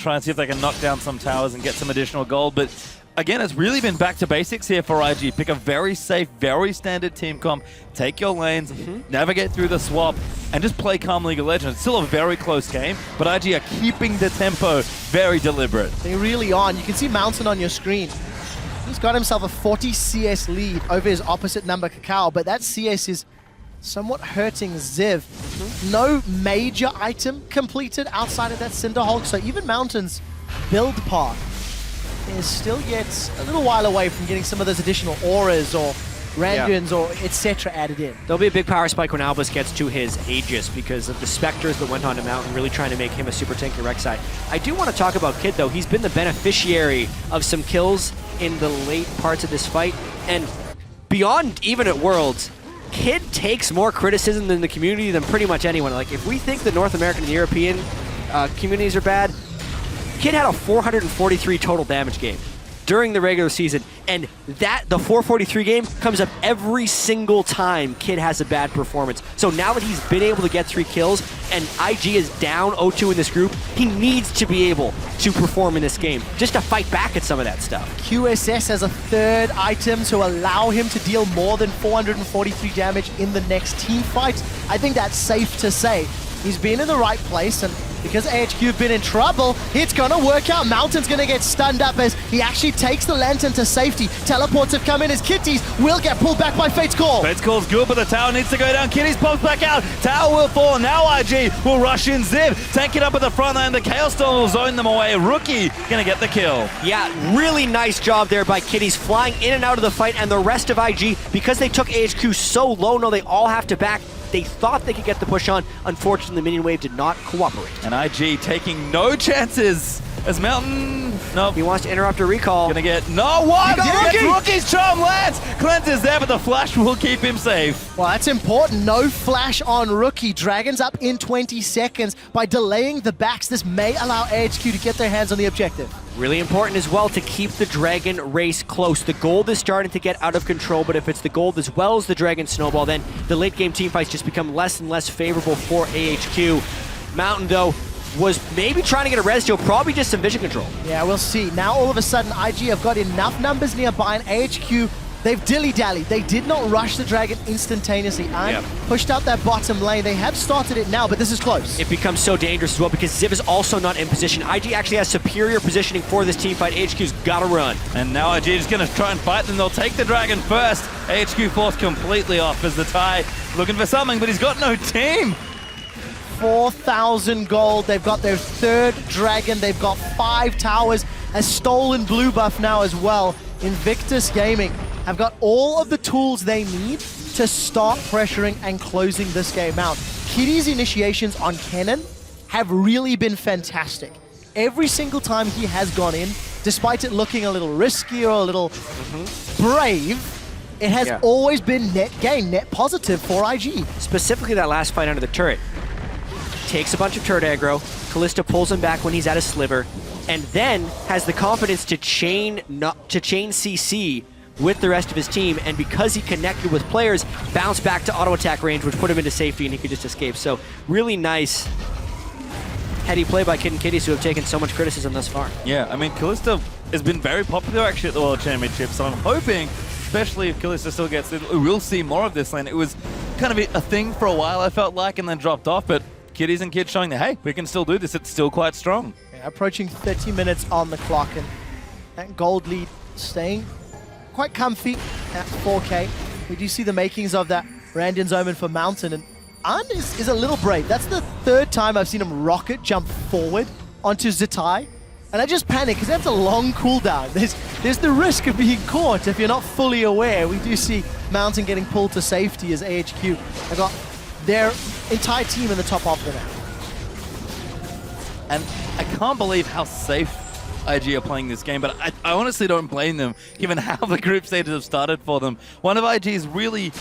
try and see if they can knock down some towers and get some additional gold. But again, it's really been back to basics here for IG. Pick a very safe, very standard team comp, take your lanes, navigate through the swap, and just play calm League of Legends. It's still a very close game, but IG are keeping the tempo very deliberate. They really are. And you can see Mountain on your screen. He's got himself a 40 CS lead over his opposite number, KAKAO, but that CS is somewhat hurting Ziv. No major item completed outside of that Cinderhulk, so even Mountain's build path is still yet a little while away from getting some of those additional auras or Randuins or etc. added in. There'll be a big power spike when Albis gets to his Aegis because of the Spectres that went on to Mountain, really trying to make him a super tanky Rek'Sai. I do want to talk about Kid, though. He's been the beneficiary of some kills in the late parts of this fight, and beyond even at Worlds, Kid takes more criticism in the community than pretty much anyone. Like, if we think the North American and European communities are bad, Kid had a 443 total damage game during the regular season, and the 443 game comes up every single time Kid has a bad performance. So now that he's been able to get 3 kills and IG is down 0-2 in this group, he needs to be able to perform in this game just to fight back at some of that stuff. QSS has a 3rd item to allow him to deal more than 443 damage in the next team fight. I think that's safe to say. He's been in the right place, and because AHQ have been in trouble, it's gonna work out. Mountain's gonna get stunned up as he actually takes the Lantern to safety. Teleports have come in as Kitties will get pulled back by Fate's Call. Fate's Call's good, but the tower needs to go down. Kitties pops back out. Tower will fall. Now IG will rush in. Ziv tank it up at the front line. The Chaos Storm will zone them away. Rookie gonna get the kill. Yeah, really nice job there by Kitties, flying in and out of the fight, and the rest of IG, because they took AHQ so low, no, they all have to back. They thought they could get the push on. Unfortunately, the minion wave did not cooperate. And IG taking no chances as Mountain, nope. He wants to interrupt a recall. Gonna get, no, what? You got Gets Rookie! Rookie's charm lands. Cleanse is there, but the flash will keep him safe. Well, that's important. No flash on Rookie. Dragon's up in 20 seconds. By delaying the backs, this may allow AHQ to get their hands on the objective. Really important as well to keep the Dragon race close. The gold is starting to get out of control, but if it's the gold as well as the Dragon snowball, then the late game teamfights just become less and less favorable for AHQ. Mountain, though, was maybe trying to get a res deal, probably just some vision control. Yeah, we'll see. Now all of a sudden, IG have got enough numbers nearby, and AHQ, they've dilly-dallied. They did not rush the Dragon instantaneously and pushed out that bottom lane. They have started it now, but this is close. It becomes so dangerous as well because Ziv is also not in position. IG actually has superior positioning for this team fight. AHQ's gotta run. And now IG is gonna try and fight them. They'll take the Dragon first. AHQ forced completely off as Zzitai looking for something, but he's got no team. 4,000 gold. They've got their 3rd Dragon. They've got 5 towers. A stolen blue buff now as well. Invictus Gaming have got all of the tools they need to start pressuring and closing this game out. Kitty's initiations on Kennen have really been fantastic. Every single time he has gone in, despite it looking a little risky or a little brave, it has always been net gain, net positive for IG. Specifically that last fight under the turret. Takes a bunch of turret aggro, Kalista pulls him back when he's at a sliver, and then has the confidence to chain CC with the rest of his team, and because he connected with players, bounced back to auto attack range, which put him into safety and he could just escape. So really nice heady play by Kid and Kitties, who have taken so much criticism thus far. Yeah, I mean, Kalista has been very popular actually at the World Championships, so I'm hoping, especially if Kalista still gets it, we'll see more of this lane. It was kind of a thing for a while, I felt like, and then dropped off, but Kitties and Kids showing that, hey, we can still do this. It's still quite strong. Yeah, approaching 30 minutes on the clock, and that gold lead staying quite comfy at 4K. We do see the makings of that Randuin's Omen for Mountain, and An is a little brave. That's the 3rd time I've seen him rocket jump forward onto Zzitai, and I just panic because that's a long cooldown. There's the risk of being caught if you're not fully aware. We do see Mountain getting pulled to safety as AHQ have got their entire team in the top half of the map. And I can't believe how safe IG are playing this game, but I honestly don't blame them, given how the group stages have started for them. One of IG's really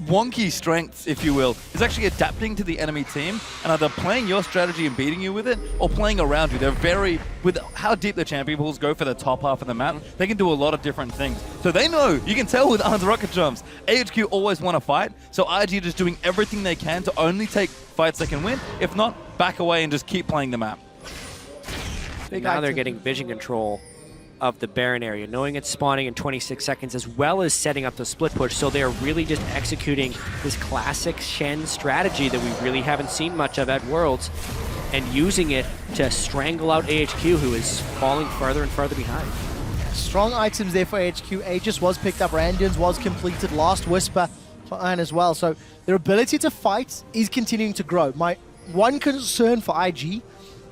wonky strengths, if you will, is actually adapting to the enemy team and either playing your strategy and beating you with it, or playing around you. They're very, with how deep the champion pools go for the top half of the map, they can do a lot of different things. So they know, you can tell with Arn's rocket jumps, AHQ always want to fight, so IG just doing everything they can to only take fights they can win, if not, back away and just keep playing the map. Now they're getting vision control of the Baron area, knowing it's spawning in 26 seconds, as well as setting up the split push. So they're really just executing this classic Shen strategy that we really haven't seen much of at Worlds, and using it to strangle out AHQ, who is falling further and further behind. Strong items there for AHQ. Aegis was picked up, Randians was completed, Last Whisper for Iron as well. So their ability to fight is continuing to grow. My one concern for IG,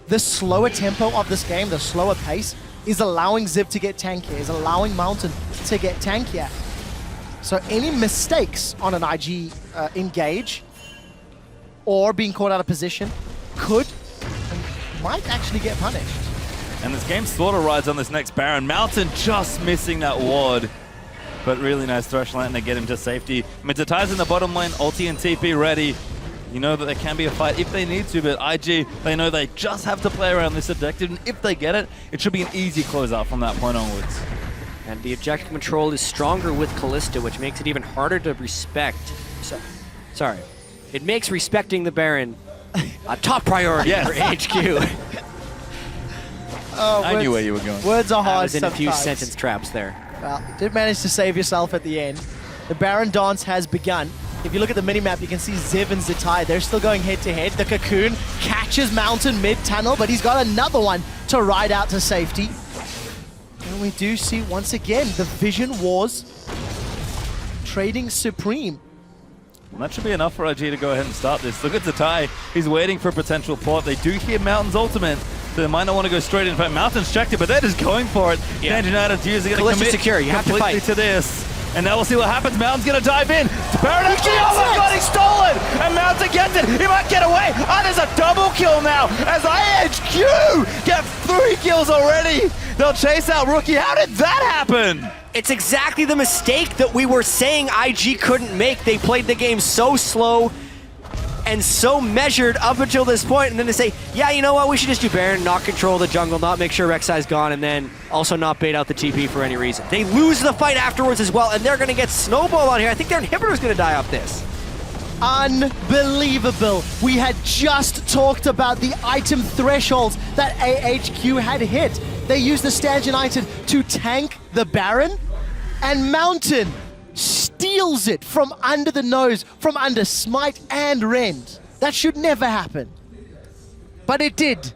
the slower tempo of this game, the slower pace, is allowing Ziv to get tankier, is allowing Mountain to get tankier. So any mistakes on an IG engage or being caught out of position could and might actually get punished. And this game sort of rides on this next Baron. Mountain just missing that ward. But really nice Thresh Lantern to get him to safety. Zzitai in the bottom lane, ulti and TP ready. You know that there can be a fight if they need to, but IG, they know they just have to play around this objective, and if they get it, it should be an easy closeout from that point onwards. And the objective control is stronger with Kalista, which makes it even harder to respect. Sorry. It makes respecting the Baron a top priority for AHQ. I knew where you were going. Words are hard I was in a few sometimes. sentence traps there. Well, you did manage to save yourself at the end. The Baron dance has begun. If you look at the minimap, you can see Ziv and Zzitai. They're still going head-to-head. The Cocoon catches Mountain mid-tunnel, but he's got another one to ride out to safety. And we do see, once again, the Vision Wars trading supreme. Well, that should be enough for IG to go ahead and start this. Look at Zzitai. He's waiting for a potential port. They do hear Mountain's ultimate, so they might not want to go straight in. In fact, Mountain's checked it, but they're just going for it. Yeah. United's using it to Kalista's commit secure. You have to completely fight. to this. And now we'll see what happens. Mountain's going to dive in. Baron actually, oh my it! god, he stole it! And Mountain gets it. He might get away. Oh, there's a double kill now as AHQ get 3 kills already. They'll chase out Rookie. How did that happen? It's exactly the mistake that we were saying IG couldn't make. They played the game so slow and so measured up until this point, and then they say, yeah, you know what, we should just do Baron, not control the jungle, not make sure Rek'Sai's gone, and then also not bait out the TP for any reason. They lose the fight afterwards as well, and they're going to get snowballed on here. I think their inhibitor's going to die off this. Unbelievable. We had just talked about the item thresholds that AHQ had hit. They used the Stand United to tank the Baron, and Mountain steals it from under the nose, from under Smite and Rend. That should never happen. But it did.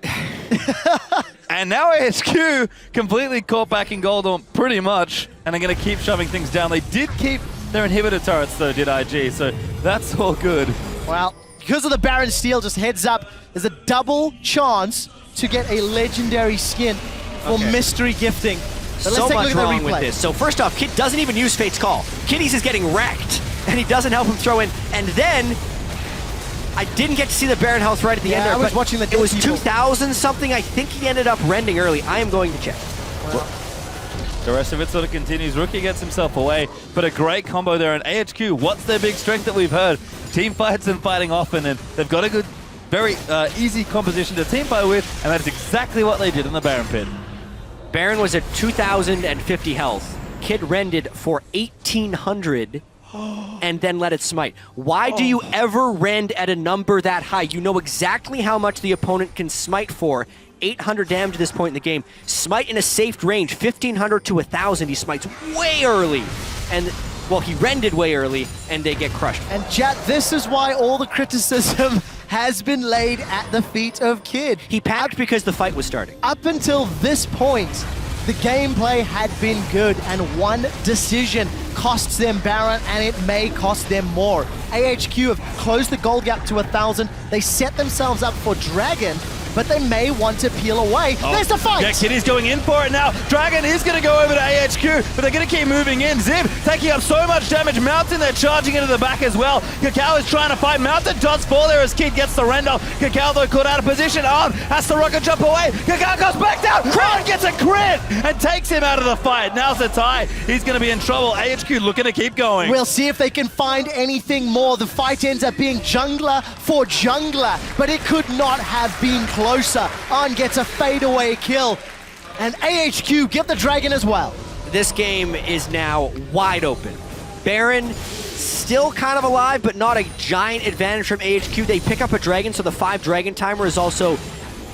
And now AHQ completely caught back in gold on pretty much, and they're going to keep shoving things down. They did keep their inhibitor turrets though, did IG, so that's all good. Well, because of the Baron steal, just heads up, there's a double chance to get a legendary skin for mystery gifting. But So let's take a much look at the wrong with replay. this. So first off, Kid doesn't even use Fate's Call. Kitties is getting wrecked, and he doesn't help him throw in. And then, I didn't get to see the Baron health right at the end there, I was but watching the it was people. 2,000 something. I think he ended up rending early. I am going to check. The rest of it sort of continues. Rookie gets himself away, but a great combo there. And AHQ, what's their big strength that we've heard? Team fights and fighting often, and they've got a good, very easy composition to team fight with, and that is exactly what they did in the Baron pit. Baron was at 2,050 health. Kid rended for 1,800 and then let it smite. Why do you ever rend at a number that high? You know exactly how much the opponent can smite for. 800 damage at this point in the game. Smite in a safe range, 1,500 to 1,000. He smites way early. And, well, he rended way early, and they get crushed. And chat, this is why all the criticism has been laid at the feet of Kid. He packed because the fight was starting. Up until this point, the gameplay had been good, and one decision costs them Baron, and it may cost them more. AHQ have closed the gold gap to 1,000. They set themselves up for Dragon, but they may want to peel away. There's the fight! Yeah, Kitty's going in for it now. Dragon is going to go over to AHQ, but they're going to keep moving in. Ziv taking up so much damage. Mountain, they're charging into the back as well. KAKAO is trying to fight. Mountain does fall there as Kid gets the rend off. KAKAO, though, caught out of position. On has to rocket jump away. KAKAO goes back down. On gets a crit and takes him out of the fight. Now Zzitai, he's going to be in trouble. AHQ looking to keep going. We'll see if they can find anything more. The fight ends up being jungler for jungler, but it could not have been closer. On gets a fadeaway kill, and AHQ get the dragon as well. This game is now wide open. Baron still kind of alive, but not a giant advantage from AHQ. They pick up a dragon, so the 5 dragon timer is also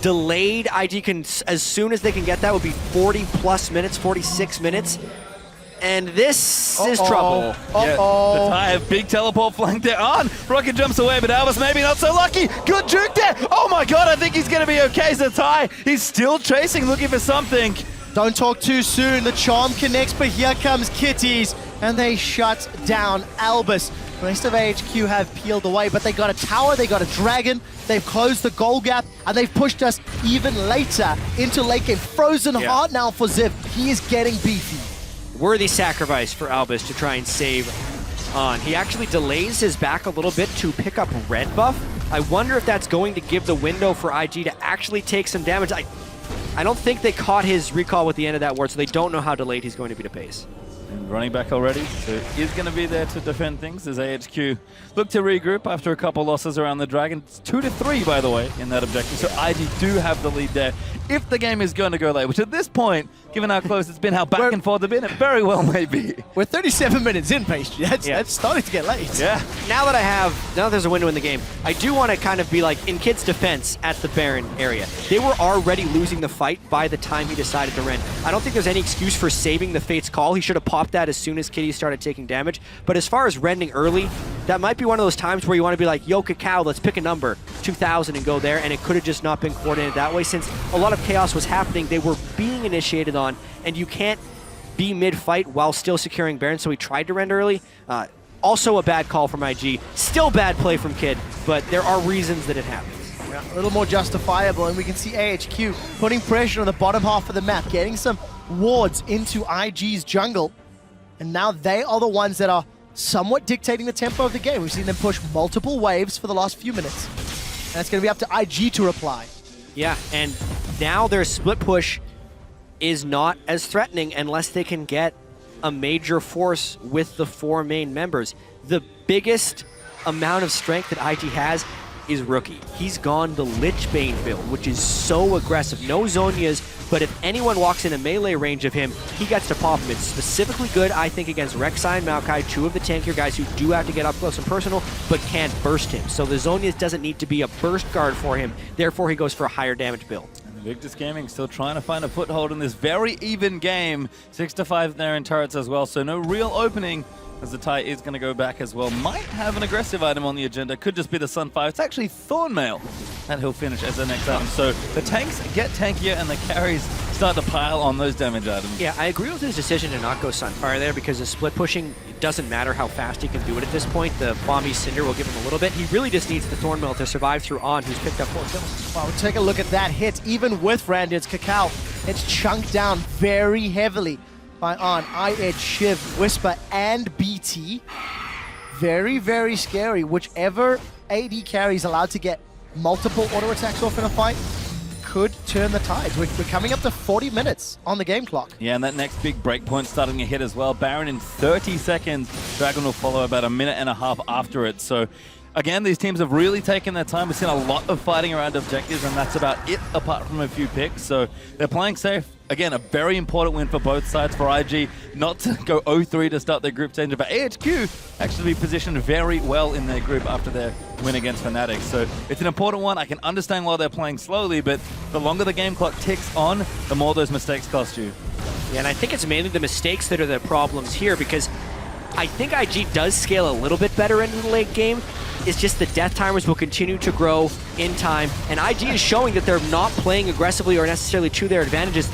delayed. IG can, as soon as they can get that, would be 40 plus minutes, 46 minutes. And this is trouble. Zzitai, a big teleport flank there on. Rocket jumps away, but Albis maybe not so lucky. Good juke there. Oh my god, I think he's going to be okay. Zzitai, he's still chasing, looking for something. Don't talk too soon. The charm connects, but here comes Kitties, and they shut down Albis. The rest of AHQ have peeled away, but they got a tower, they got a dragon, they've closed the goal gap, and they've pushed us even later into late game. Frozen heart now for Ziv. He is getting beefy. Worthy sacrifice for Albis to try and save on. He actually delays his back a little bit to pick up red buff. I wonder if that's going to give the window for IG to actually take some damage. I don't think they caught his recall with the end of that ward, so they don't know how delayed he's going to be to pace. And running back already, so he's going to be there to defend things as AHQ look to regroup after a couple losses around the Dragon. It's 2-3, by the way, in that objective, so IG do have the lead there if the game is going to go late, which at this point, given how close it's been, how back and forth it's been, it very well may be. We're 37 minutes in, Pastry. That's starting to get late. Yeah. Now that there's a window in the game, I do want to kind of be like, in Kid's defense at the Baron area, they were already losing the fight by the time he decided to rend. I don't think there's any excuse for saving the Fate's Call. He should have popped that as soon as Kitties started taking damage. But as far as rending early, that might be one of those times where you want to be like, yo, KAKAO, let's pick a number, 2,000 and go there, and it could have just not been coordinated that way. Since a lot of chaos was happening, they were being initiated on, and you can't be mid-fight while still securing Baron, so he tried to rend early. Also a bad call from IG. Still bad play from Kid, but there are reasons that it happens. Yeah, a little more justifiable, and we can see AHQ putting pressure on the bottom half of the map, getting some wards into IG's jungle, and now they are the ones that are somewhat dictating the tempo of the game. We've seen them push multiple waves for the last few minutes, and it's going to be up to IG to reply. Yeah, and now their split push is not as threatening unless they can get a major force with the 4 main members. The biggest amount of strength that IG has is Rookie. He's gone the Lichbane build, which is so aggressive. No Zhonya's, but if anyone walks in a melee range of him, he gets to pop him. It's specifically good, I think, against Rek'Sai and Maokai, 2 of the tankier guys who do have to get up close and personal, but can't burst him. So the Zhonya's doesn't need to be a burst guard for him, therefore he goes for a higher damage build. Invictus Gaming still trying to find a foothold in this very even game. 6-5 there in turrets as well, so no real opening as Zzitai is going to go back as well. Might have an aggressive item on the agenda. Could just be the Sunfire. It's actually Thornmail that he'll finish as the next item. So the tanks get tankier and the carries start to pile on those damage items. Yeah, I agree with his decision to not go Sunfire there because the split pushing, it doesn't matter how fast he can do it at this point. The Bomby Cinder will give him a little bit. He really just needs the Thornmail to survive through On, who's picked up 4 kills. Well, take a look at that hit. Even with Randid's KAKAO, it's chunked down very heavily by On, I-Edge, Shiv, Whisper, and BT. Very, very scary. Whichever AD carry is allowed to get multiple auto attacks off in a fight could turn the tide. We're coming up to 40 minutes on the game clock. Yeah, and that next big breakpoint starting to hit as well. Baron in 30 seconds. Dragon will follow about a minute and a half after it. So again, these teams have really taken their time. We've seen a lot of fighting around objectives, and that's about it, apart from a few picks. So they're playing safe. Again, a very important win for both sides. For IG, not to go 0-3 to start their group stage, but AHQ actually positioned very well in their group after their win against Fnatic. So it's an important one. I can understand why they're playing slowly, but the longer the game clock ticks on, the more those mistakes cost you. Yeah, and I think it's mainly the mistakes that are the problems here, because I think IG does scale a little bit better into the late game. It's just the death timers will continue to grow in time, and IG is showing that they're not playing aggressively or necessarily to their advantages.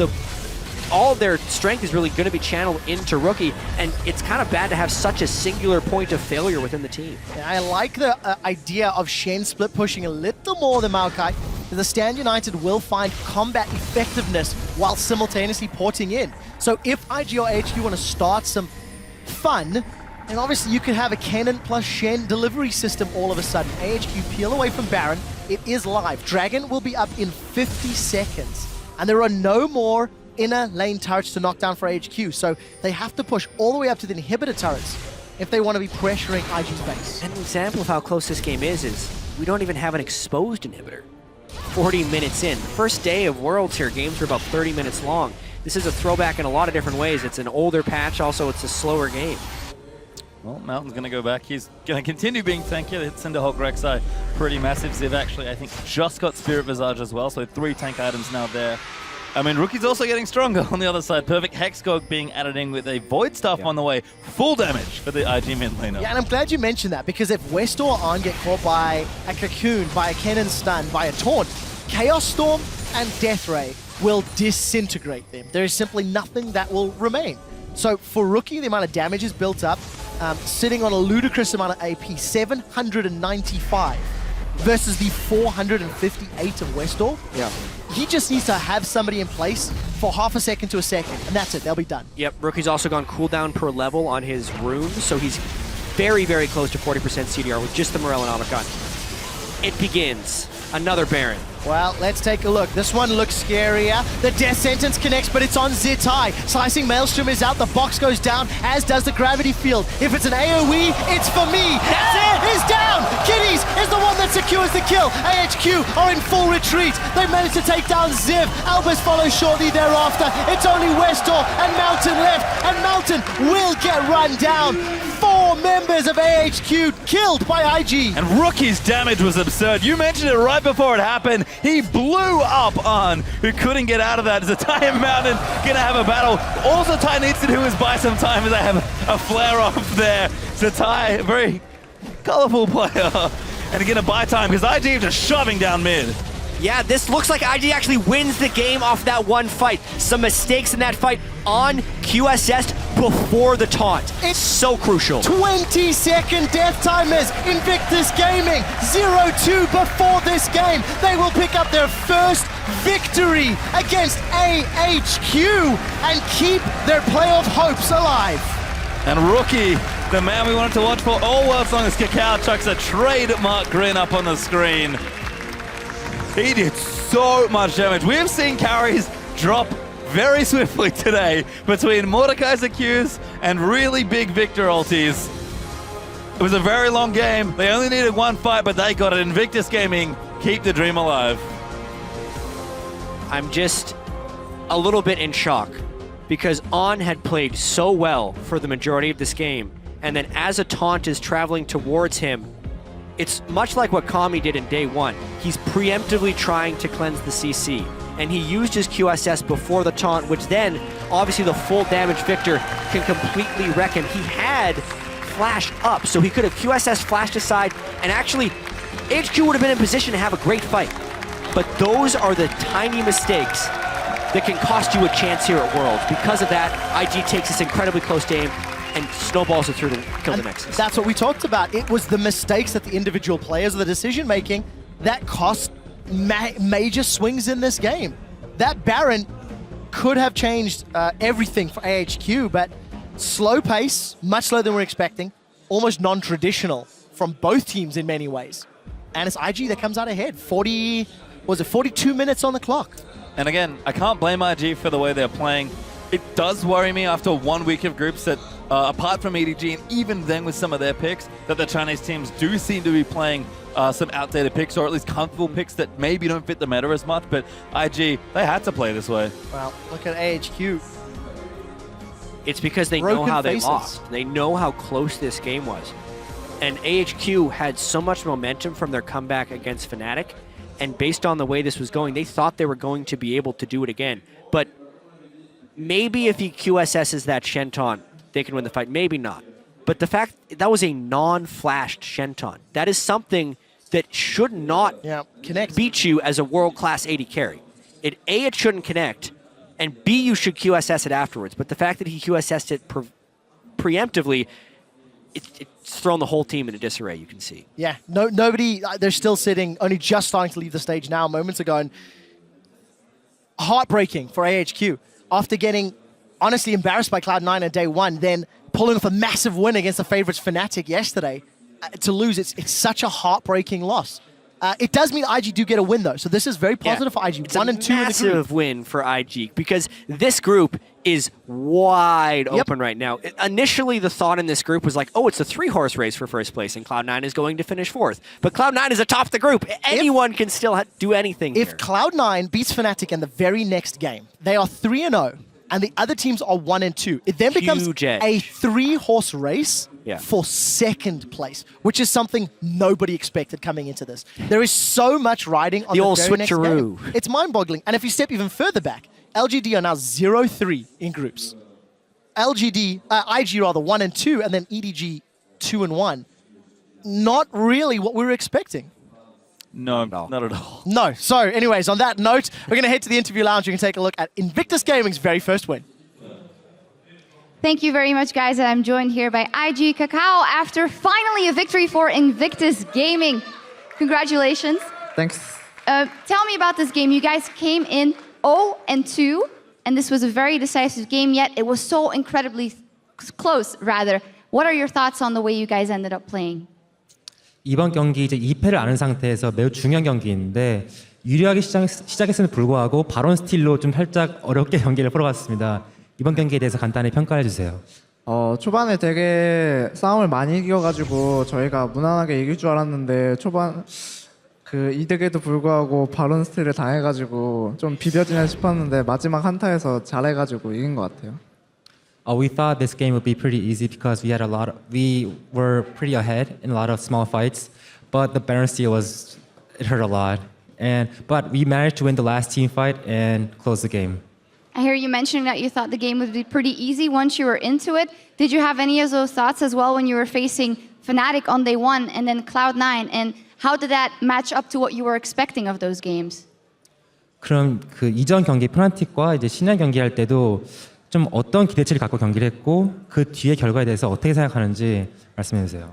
All of their strength is really going to be channeled into Rookie, and it's kind of bad to have such a singular point of failure within the team. Yeah, I like the idea of Shen split pushing a little more than Maokai. The Stand United will find combat effectiveness while simultaneously porting in. So if IG or AHQ want to start some fun, and obviously you can have a Cannon plus Shen delivery system all of a sudden. AHQ peel away from Baron. It is live. Dragon will be up in 50 seconds. And there are no more inner lane turrets to knock down for AHQ. So they have to push all the way up to the inhibitor turrets if they want to be pressuring IG's base. And an example of how close this game is we don't even have an exposed inhibitor. 40 minutes in. First day of Worlds here, games were about 30 minutes long. This is a throwback in a lot of different ways. It's an older patch, also it's a slower game. Well, Mountain's going to go back. He's going to continue being tanky. The Cinderhulk Rek'Sai, pretty massive. Ziv actually, I think, just got Spirit Visage as well, so 3 tank items now there. I mean, Rookie's also getting stronger on the other side. Perfect Hexgog being added in with a Void Staff on the way. Full damage for the IG mid laner. Yeah, and I'm glad you mentioned that, because if Westdoor aren't get caught by a Cocoon, by a Cannon Stun, by a Taunt, Chaos Storm and Death Ray will disintegrate them. There is simply nothing that will remain. So for Rookie, the amount of damage is built up, sitting on a ludicrous amount of AP, 795 versus the 458 of Westdoor. Yeah. He just needs to have somebody in place for half a second to a second, and that's it. They'll be done. Yep, Rookie's also gone cooldown per level on his runes, so he's very, very close to 40% CDR with just the Morel and Omicron. It begins. Another Baron. Well, let's take a look. This one looks scarier. The Death Sentence connects, but it's on Zzitai. Slicing Maelstrom is out. The box goes down, as does the Gravity Field. If it's an AoE, it's for me. That's it! Is down! Kitties is the one that secures the kill. AHQ are in full retreat. They managed to take down Ziv. Albis follows shortly thereafter. It's only Westdoor and Mountain left, and Mountain will get run down. 4 members of AHQ killed by IG. And Rookie's damage was absurd. You mentioned it right before it happened. He blew up on who couldn't get out of that. Zzitai and Mountain gonna have a battle. All Zzitai needs to do is buy some time, as they have a flare off there. Zzitai, a very colorful player, and gonna buy time because IG is just shoving down mid. Yeah, this looks like IG actually wins the game off that one fight. Some mistakes in that fight on QSS before the taunt. It's so crucial. 20-second death timers. Invictus Gaming 0-2 before this game. They will pick up their first victory against AHQ and keep their playoff hopes alive. And Rookie, the man we wanted to watch for all world long as KAKAO chucks a trademark grin up on the screen. He did so much damage. We've seen carries drop very swiftly today between Mordekaiser Qs and really big Victor ultis. It was a very long game. They only needed one fight, but they got it. Invictus Gaming, keep the dream alive. I'm just a little bit in shock because On had played so well for the majority of this game, and then as a taunt is traveling towards him, it's much like what Kami did in day one. He's preemptively trying to cleanse the CC, and he used his QSS before the taunt, which then, obviously the full damage Victor can completely wreck him. He had flash up, so he could have QSS flashed aside, and actually, AHQ would have been in position to have a great fight. But those are the tiny mistakes that can cost you a chance here at Worlds. Because of that, IG takes this incredibly close game and snowballs it through to kill the Nexus. That's what we talked about. It was the mistakes that the individual players, the decision-making, that cost major swings in this game. That Baron could have changed everything for AHQ, but slow pace, much slower than we're expecting, almost non-traditional from both teams in many ways. And it's IG that comes out ahead. 42 minutes on the clock. And again, I can't blame IG for the way they're playing. It does worry me after 1 week of groups that, apart from EDG, and even then with some of their picks, that the Chinese teams do seem to be playing some outdated picks, or at least comfortable picks that maybe don't fit the meta as much, but IG, they had to play this way. Well, look at AHQ. It's because they know how they lost. They know how close this game was. And AHQ had so much momentum from their comeback against Fnatic, and based on the way this was going, they thought they were going to be able to do it again. But maybe if he QSS's that Shenton, they can win the fight. Maybe not. But the fact that was a non-flashed Shenton, that is something that should not beat you as a world-class AD carry. It shouldn't connect, and B, you should QSS it afterwards. But the fact that he QSS'd it preemptively, it's thrown the whole team into disarray, you can see. Yeah, nobody, they're still sitting, only just starting to leave the stage now, moments ago, and heartbreaking for AHQ. After getting honestly embarrassed by Cloud9 on day one, then pulling off a massive win against the favorites Fnatic yesterday, to lose, it's such a heartbreaking loss. It does mean IG do get a win, though, so this is very positive for IG. It's 1 and 2 in the group. It's a massive win for IG, because this group is wide open right now. Initially, the thought in this group was like, oh, it's a 3-horse race for first place, and Cloud9 is going to finish 4th. But Cloud9 is atop the group. Anyone can still do anything If here. Cloud9 beats Fnatic in the very next game, they are 3-0, and the other teams are 1 and 2. It then becomes Huge a edge. 3-horse race for second place, which is something nobody expected coming into this. There is so much riding on The the old very next switcheroo. game. It's mind-boggling. And if you step even further back, LGD are now 0-3 in groups. IG rather 1 and 2, and then EDG 2 and 1. Not really what we were expecting. No, not at all. No. So, anyways, on that note, we're going to head to the interview lounge. You can take a look at Invictus Gaming's very first win. Thank you very much, guys. I'm joined here by IG KAKAO after finally a victory for Invictus Gaming. Congratulations. Thanks. Tell me about this game. You guys came in 0-2, and this was a very decisive game, yet it was so incredibly close, rather. What are your thoughts on the way you guys ended up playing? 이번 경기 이제 2패를 아는 상태에서 매우 중요한 경기인데 유리하게 시작했음에도 불구하고 바론 스틸로 좀 살짝 어렵게 경기를 풀어갔습니다. 이번 경기에 대해서 간단히 평가해 주세요. 초반에 되게 싸움을 많이 이겨가지고 저희가 무난하게 이길 줄 알았는데 초반 그 이득에도 불구하고 바론 스틸을 당해가지고 좀 비벼지나 싶었는데 마지막 한타에서 잘해가지고 이긴 것 같아요. We thought this game would be pretty easy because we were pretty ahead in a lot of small fights, but the Baron steal it hurt a lot. But we managed to win the last team fight and close the game. I hear you mentioning that you thought the game would be pretty easy once you were into it. Did you have any of those thoughts as well when you were facing Fnatic on day one and then Cloud9? And how did that match up to what you were expecting of those games? 그럼 그 이전 경기 프나틱과 이제 신현 경기할 때도 좀 어떤 기대치를 갖고 경기를 했고 그 뒤의 결과에 대해서 어떻게 생각하는지 말씀해 주세요.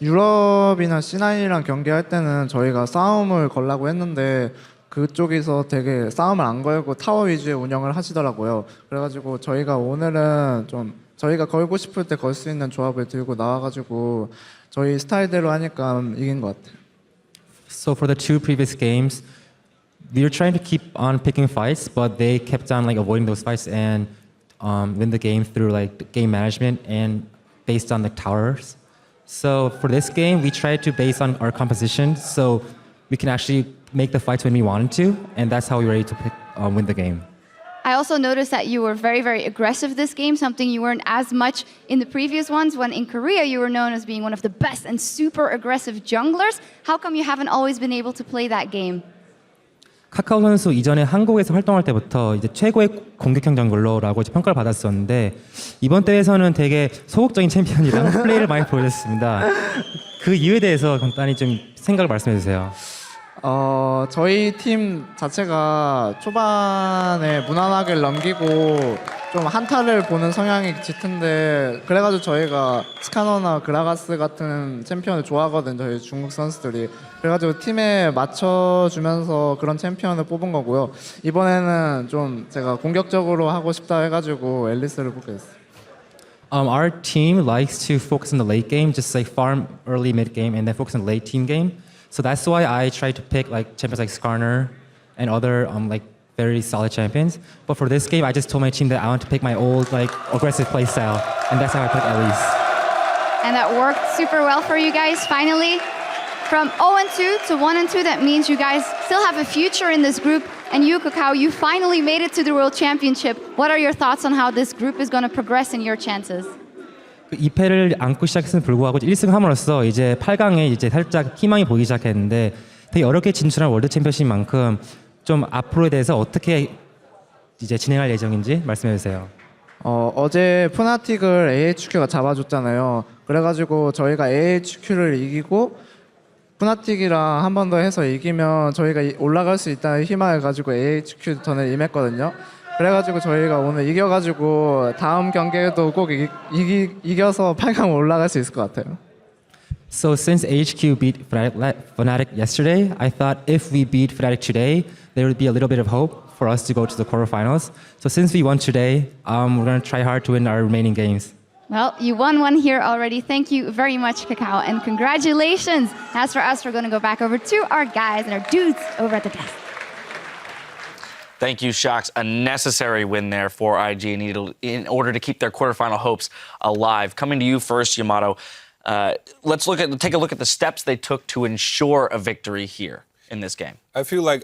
유럽이나 C9이랑 경기할 때는 저희가 싸움을 걸라고 했는데 그쪽에서 되게 싸움을 안 걸고 타워 위주의 운영을 하시더라고요. 그래가지고 저희가 오늘은 좀 저희가 걸고 싶을 때 걸 수 있는 조합을 들고 나와가지고 저희 스타일대로 하니까 이긴 것 같아요. So for the two previous games, we were trying to keep on picking fights, but they kept on like avoiding those fights and win the game through like game management and based on the towers. So for this game, we tried to base on our composition, so we can actually make the fights when we wanted to, and that's how we were able to win the game. I also noticed that you were very, very aggressive this game, something you weren't as much in the previous ones, when in Korea you were known as being one of the best and super aggressive junglers. How come you haven't always been able to play that game? 카카오 선수 이전에 한국에서 활동할 때부터 이제 최고의 공격형 정글러라고 평가를 받았었는데 이번 대회에서는 되게 소극적인 챔피언이랑 플레이를 많이 보여줬습니다. 그 이유에 대해서 간단히 좀 생각을 말씀해 주세요. 저희 팀 자체가 초반에 무난하게 넘기고 좀 한타를 보는 성향이 짙은데 그래가지고 저희가 스카너나 그라가스 같은 챔피언을 좋아하거든요. 저희 중국 선수들이. 그래가지고 팀에 맞춰주면서 그런 챔피언을 뽑은 거고요. 이번에는 좀 제가 공격적으로 하고 싶다 해가지고 앨리스를 뽑게 됐어요. Our team likes to focus on the late game, just like farm early mid game and then focus on the late team game. So that's why I try to pick like champions like Skarner and other like very solid champions. But for this game, I just told my team that I want to pick my old like aggressive play style, and that's how I picked Elise. And that worked super well for you guys, finally. From 0-2 to 1-2, that means you guys still have a future in this group. And you, KAKAO, you finally made it to the World Championship. What are your thoughts on how this group is going to progress in your chances? 2패를 안고 시작했음에도 불구하고 1승 함으로써 이제 8강에 이제 살짝 희망이 보이기 시작했는데 되게 어렵게 진출한 월드 챔피언십 만큼 좀 앞으로에 대해서 어떻게 이제 진행할 예정인지 말씀해 주세요. 어제 푸나틱을 AHQ가 잡아줬잖아요. 그래가지고 저희가 AHQ를 이기고 푸나틱이랑 한 번 더 해서 이기면 저희가 올라갈 수 있다는 희망을 가지고 AHQ 전에 임했거든요. 그래가지고 저희가 오늘 이겨가지고 다음 경기에도 꼭 이겨서 8강 올라갈 수 있을 것 같아요. So since AHQ beat Fnatic yesterday, I thought if we beat Fnatic today, there would be a little bit of hope for us to go to the quarterfinals. So since we won today, we're going to try hard to win our remaining games. Well, you won one here already. Thank you very much, KAKAO, and congratulations. As for us, we're going to go back over to our guys and our dudes over at the desk. Thank you, Shox. A necessary win there for IG in order to keep their quarterfinal hopes alive. Coming to you first, Yamato. Let's take a look at the steps they took to ensure a victory here in this game? I feel like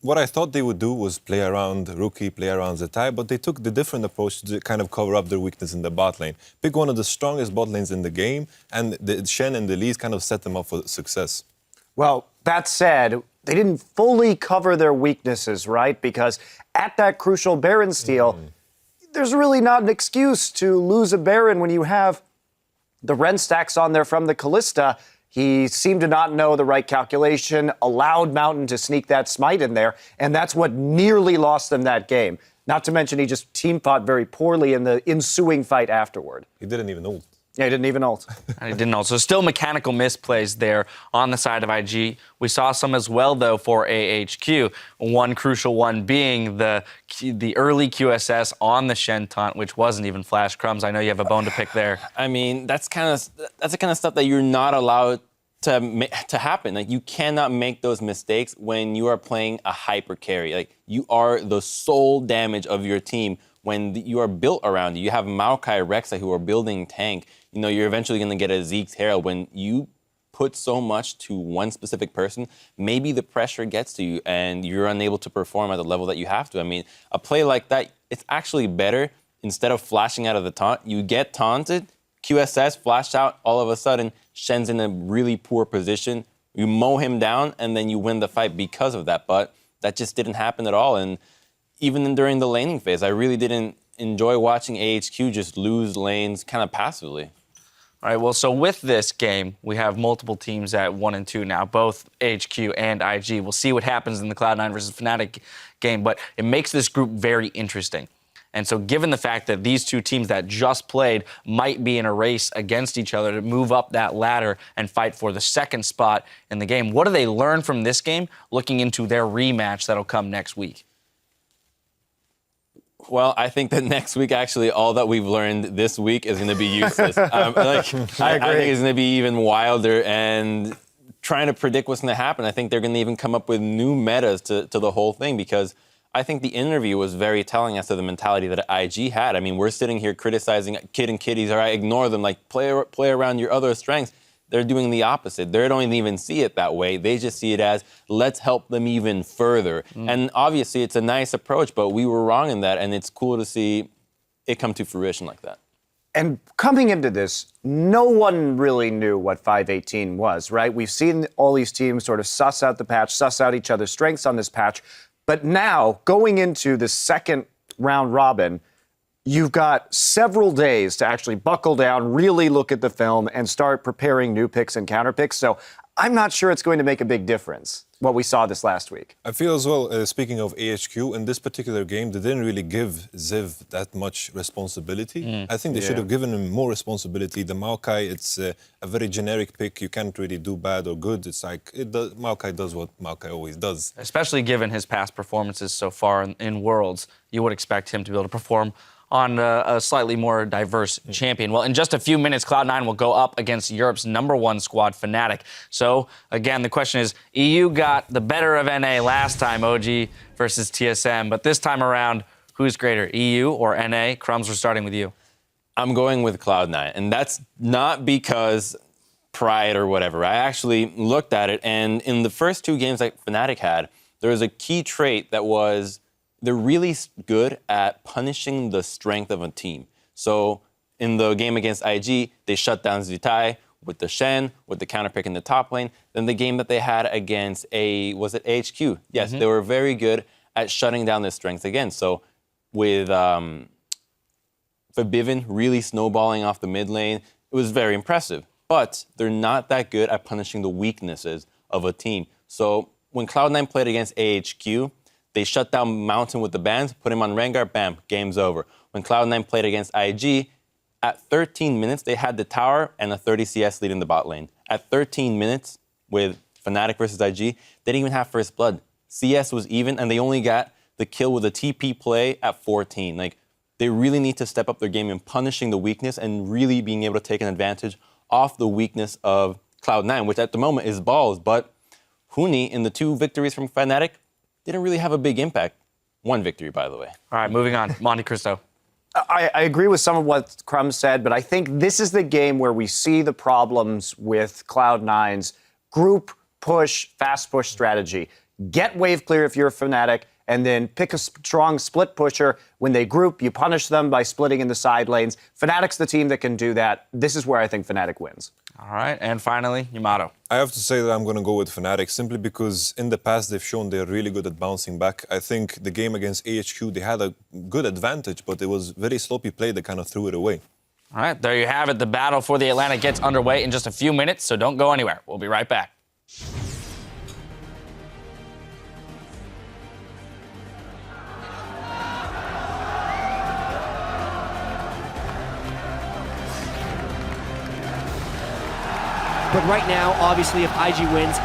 what I thought they would do was play around Rookie, play around Zzitai, but they took the different approach to kind of cover up their weakness in the bot lane. Pick one of the strongest bot lanes in the game, and the Shen and the Lees kind of set them up for success. Well, that said, they didn't fully cover their weaknesses, right? Because at that crucial Baron steal, there's really not an excuse to lose a Baron when you have the Ren stacks on there from the Callista. He seemed to not know the right calculation, allowed Mountain to sneak that smite in there, and that's what nearly lost them that game. Not to mention he just team fought very poorly in the ensuing fight afterward. He didn't even ult. Yeah, he didn't even ult. And he didn't ult. So still mechanical misplays there on the side of IG. We saw some as well, though, for AHQ. One crucial one being the early QSS on the Shen taunt, which wasn't even Flash Crumbs. I know you have a bone to pick there. I mean, that's the kind of stuff that you're not allowed to happen. Like, you cannot make those mistakes when you are playing a hyper carry. Like, you are the sole damage of your team when you are built around you. You have Maokai, Rek'Sai who are building tank. You know, you're eventually going to get a Zeke's Herald. When you put so much to one specific person, maybe the pressure gets to you and you're unable to perform at the level that you have to. I mean, a play like that, it's actually better. Instead of flashing out of the taunt, you get taunted, QSS, flash out, all of a sudden, Shen's in a really poor position. You mow him down, and then you win the fight because of that. But that just didn't happen at all. And even during the laning phase, I really didn't enjoy watching AHQ just lose lanes kind of passively. All right, well, so with this game, we have multiple teams at 1 and 2 now, both AHQ and IG. We'll see what happens in the Cloud9 versus Fnatic game, but it makes this group very interesting. And so given the fact that these two teams that just played might be in a race against each other to move up that ladder and fight for the second spot in the game, what do they learn from this game looking into their rematch that'll come next week? Well, I think that next week, actually, all that we've learned this week is going to be useless. I think it's going to be even wilder, and trying to predict what's going to happen, I think they're going to even come up with new metas to the whole thing, because I think the interview was very telling as to the mentality that IG had. I mean, we're sitting here criticizing Kid and Kitties, all right, ignore them, like play around your other strengths. They're doing the opposite. They don't even see it that way. They just see it as, let's help them even further. And obviously, it's a nice approach, but we were wrong in that, and it's cool to see it come to fruition like that. And coming into this, no one really knew what 518 was, right? We've seen all these teams sort of suss out the patch, suss out each other's strengths on this patch. But now, going into the second round robin, you've got several days to actually buckle down, really look at the film, and start preparing new picks and counter picks. So I'm not sure it's going to make a big difference, what we saw this last week. I feel as well, speaking of AHQ, in this particular game, they didn't really give Ziv that much responsibility. I think they should have given him more responsibility. The Maokai, it's a very generic pick. You can't really do bad or good. It's like, Maokai does what Maokai always does. Especially given his past performances so far in Worlds, you would expect him to be able to perform on a slightly more diverse champion. Well, in just a few minutes, Cloud9 will go up against Europe's #1 squad, Fnatic. So, again, the question is, EU got the better of NA last time, OG versus TSM, but this time around, who's greater, EU or NA? Crumbs, we're starting with you. I'm going with Cloud9, and that's not because pride or whatever. I actually looked at it, and in the first 2 games that Fnatic had, there was a key trait that was they're really good at punishing the strength of a team. So in the game against IG, they shut down Zzitai with the Shen, with the counter pick in the top lane. Then the game that they had against was it AHQ? Yes, they were very good at shutting down their strength again. So with Forbidden really snowballing off the mid lane, it was very impressive. But they're not that good at punishing the weaknesses of a team. So when Cloud9 played against AHQ, they shut down Mountain with the bans, put him on Rengar, bam, game's over. When Cloud9 played against IG, at 13 minutes, they had the tower and a 30 CS lead in the bot lane. At 13 minutes with Fnatic versus IG, they didn't even have first blood. CS was even, and they only got the kill with a TP play at 14. Like, they really need to step up their game in punishing the weakness and really being able to take an advantage off the weakness of Cloud9, which at the moment is balls. But Huni, in the 2 victories from Fnatic, didn't really have a big impact. 1 victory, by the way. All right, moving on. Monte Cristo. I agree with some of what Crum said, but I think this is the game where we see the problems with Cloud9's group push, fast push strategy. Get wave clear if you're a Fnatic, and then pick a strong split pusher. When they group, you punish them by splitting in the side lanes. Fnatic's the team that can do that. This is where I think Fnatic wins. All right, and finally, Yamato. I have to say that I'm going to go with Fnatic simply because in the past they've shown they're really good at bouncing back. I think the game against AHQ, they had a good advantage, but it was very sloppy play that kind of threw it away. All right, there you have it. The battle for the Atlantic gets underway in just a few minutes, so don't go anywhere. We'll be right back. But right now, obviously, if IG wins,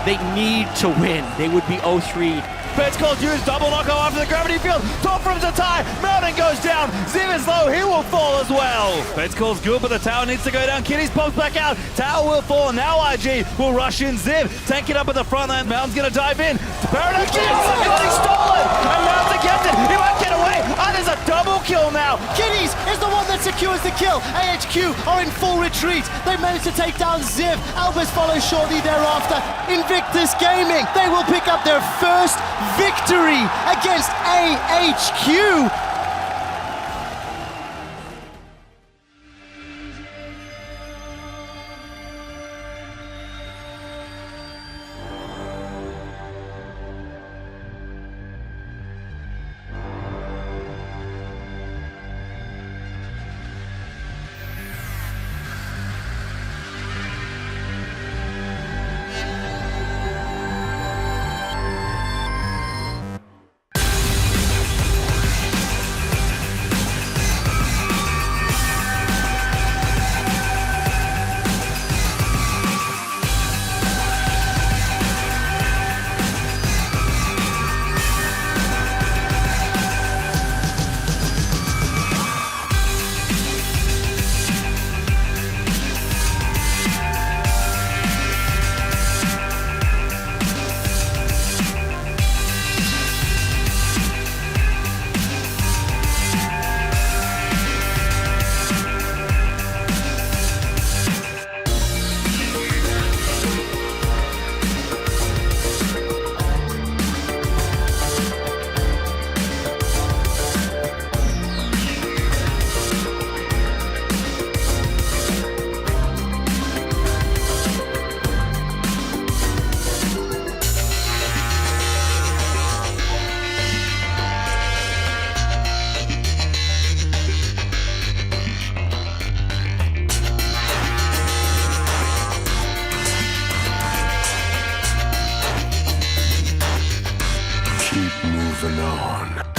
they need to win. They would be 0-3. It's called use double knockout after the gravity field. Top from Zzitai. Mountain goes down. Ziv is low. He will fall as well. It's called good, but the tower needs to go down. Kitties pops back out. Tower will fall. Now IG will rush in Ziv. Tank it up at the front line. Mountain's going to dive in. Paradox getting stolen. And Mountain gets it. He won't get away. And there's a double kill now. Kitties is the one that secures the kill. AHQ are in full retreat. They managed to take down Ziv. Albis follows shortly thereafter. Invictus Gaming, they will pick up their first victory against AHQ. Keep moving on.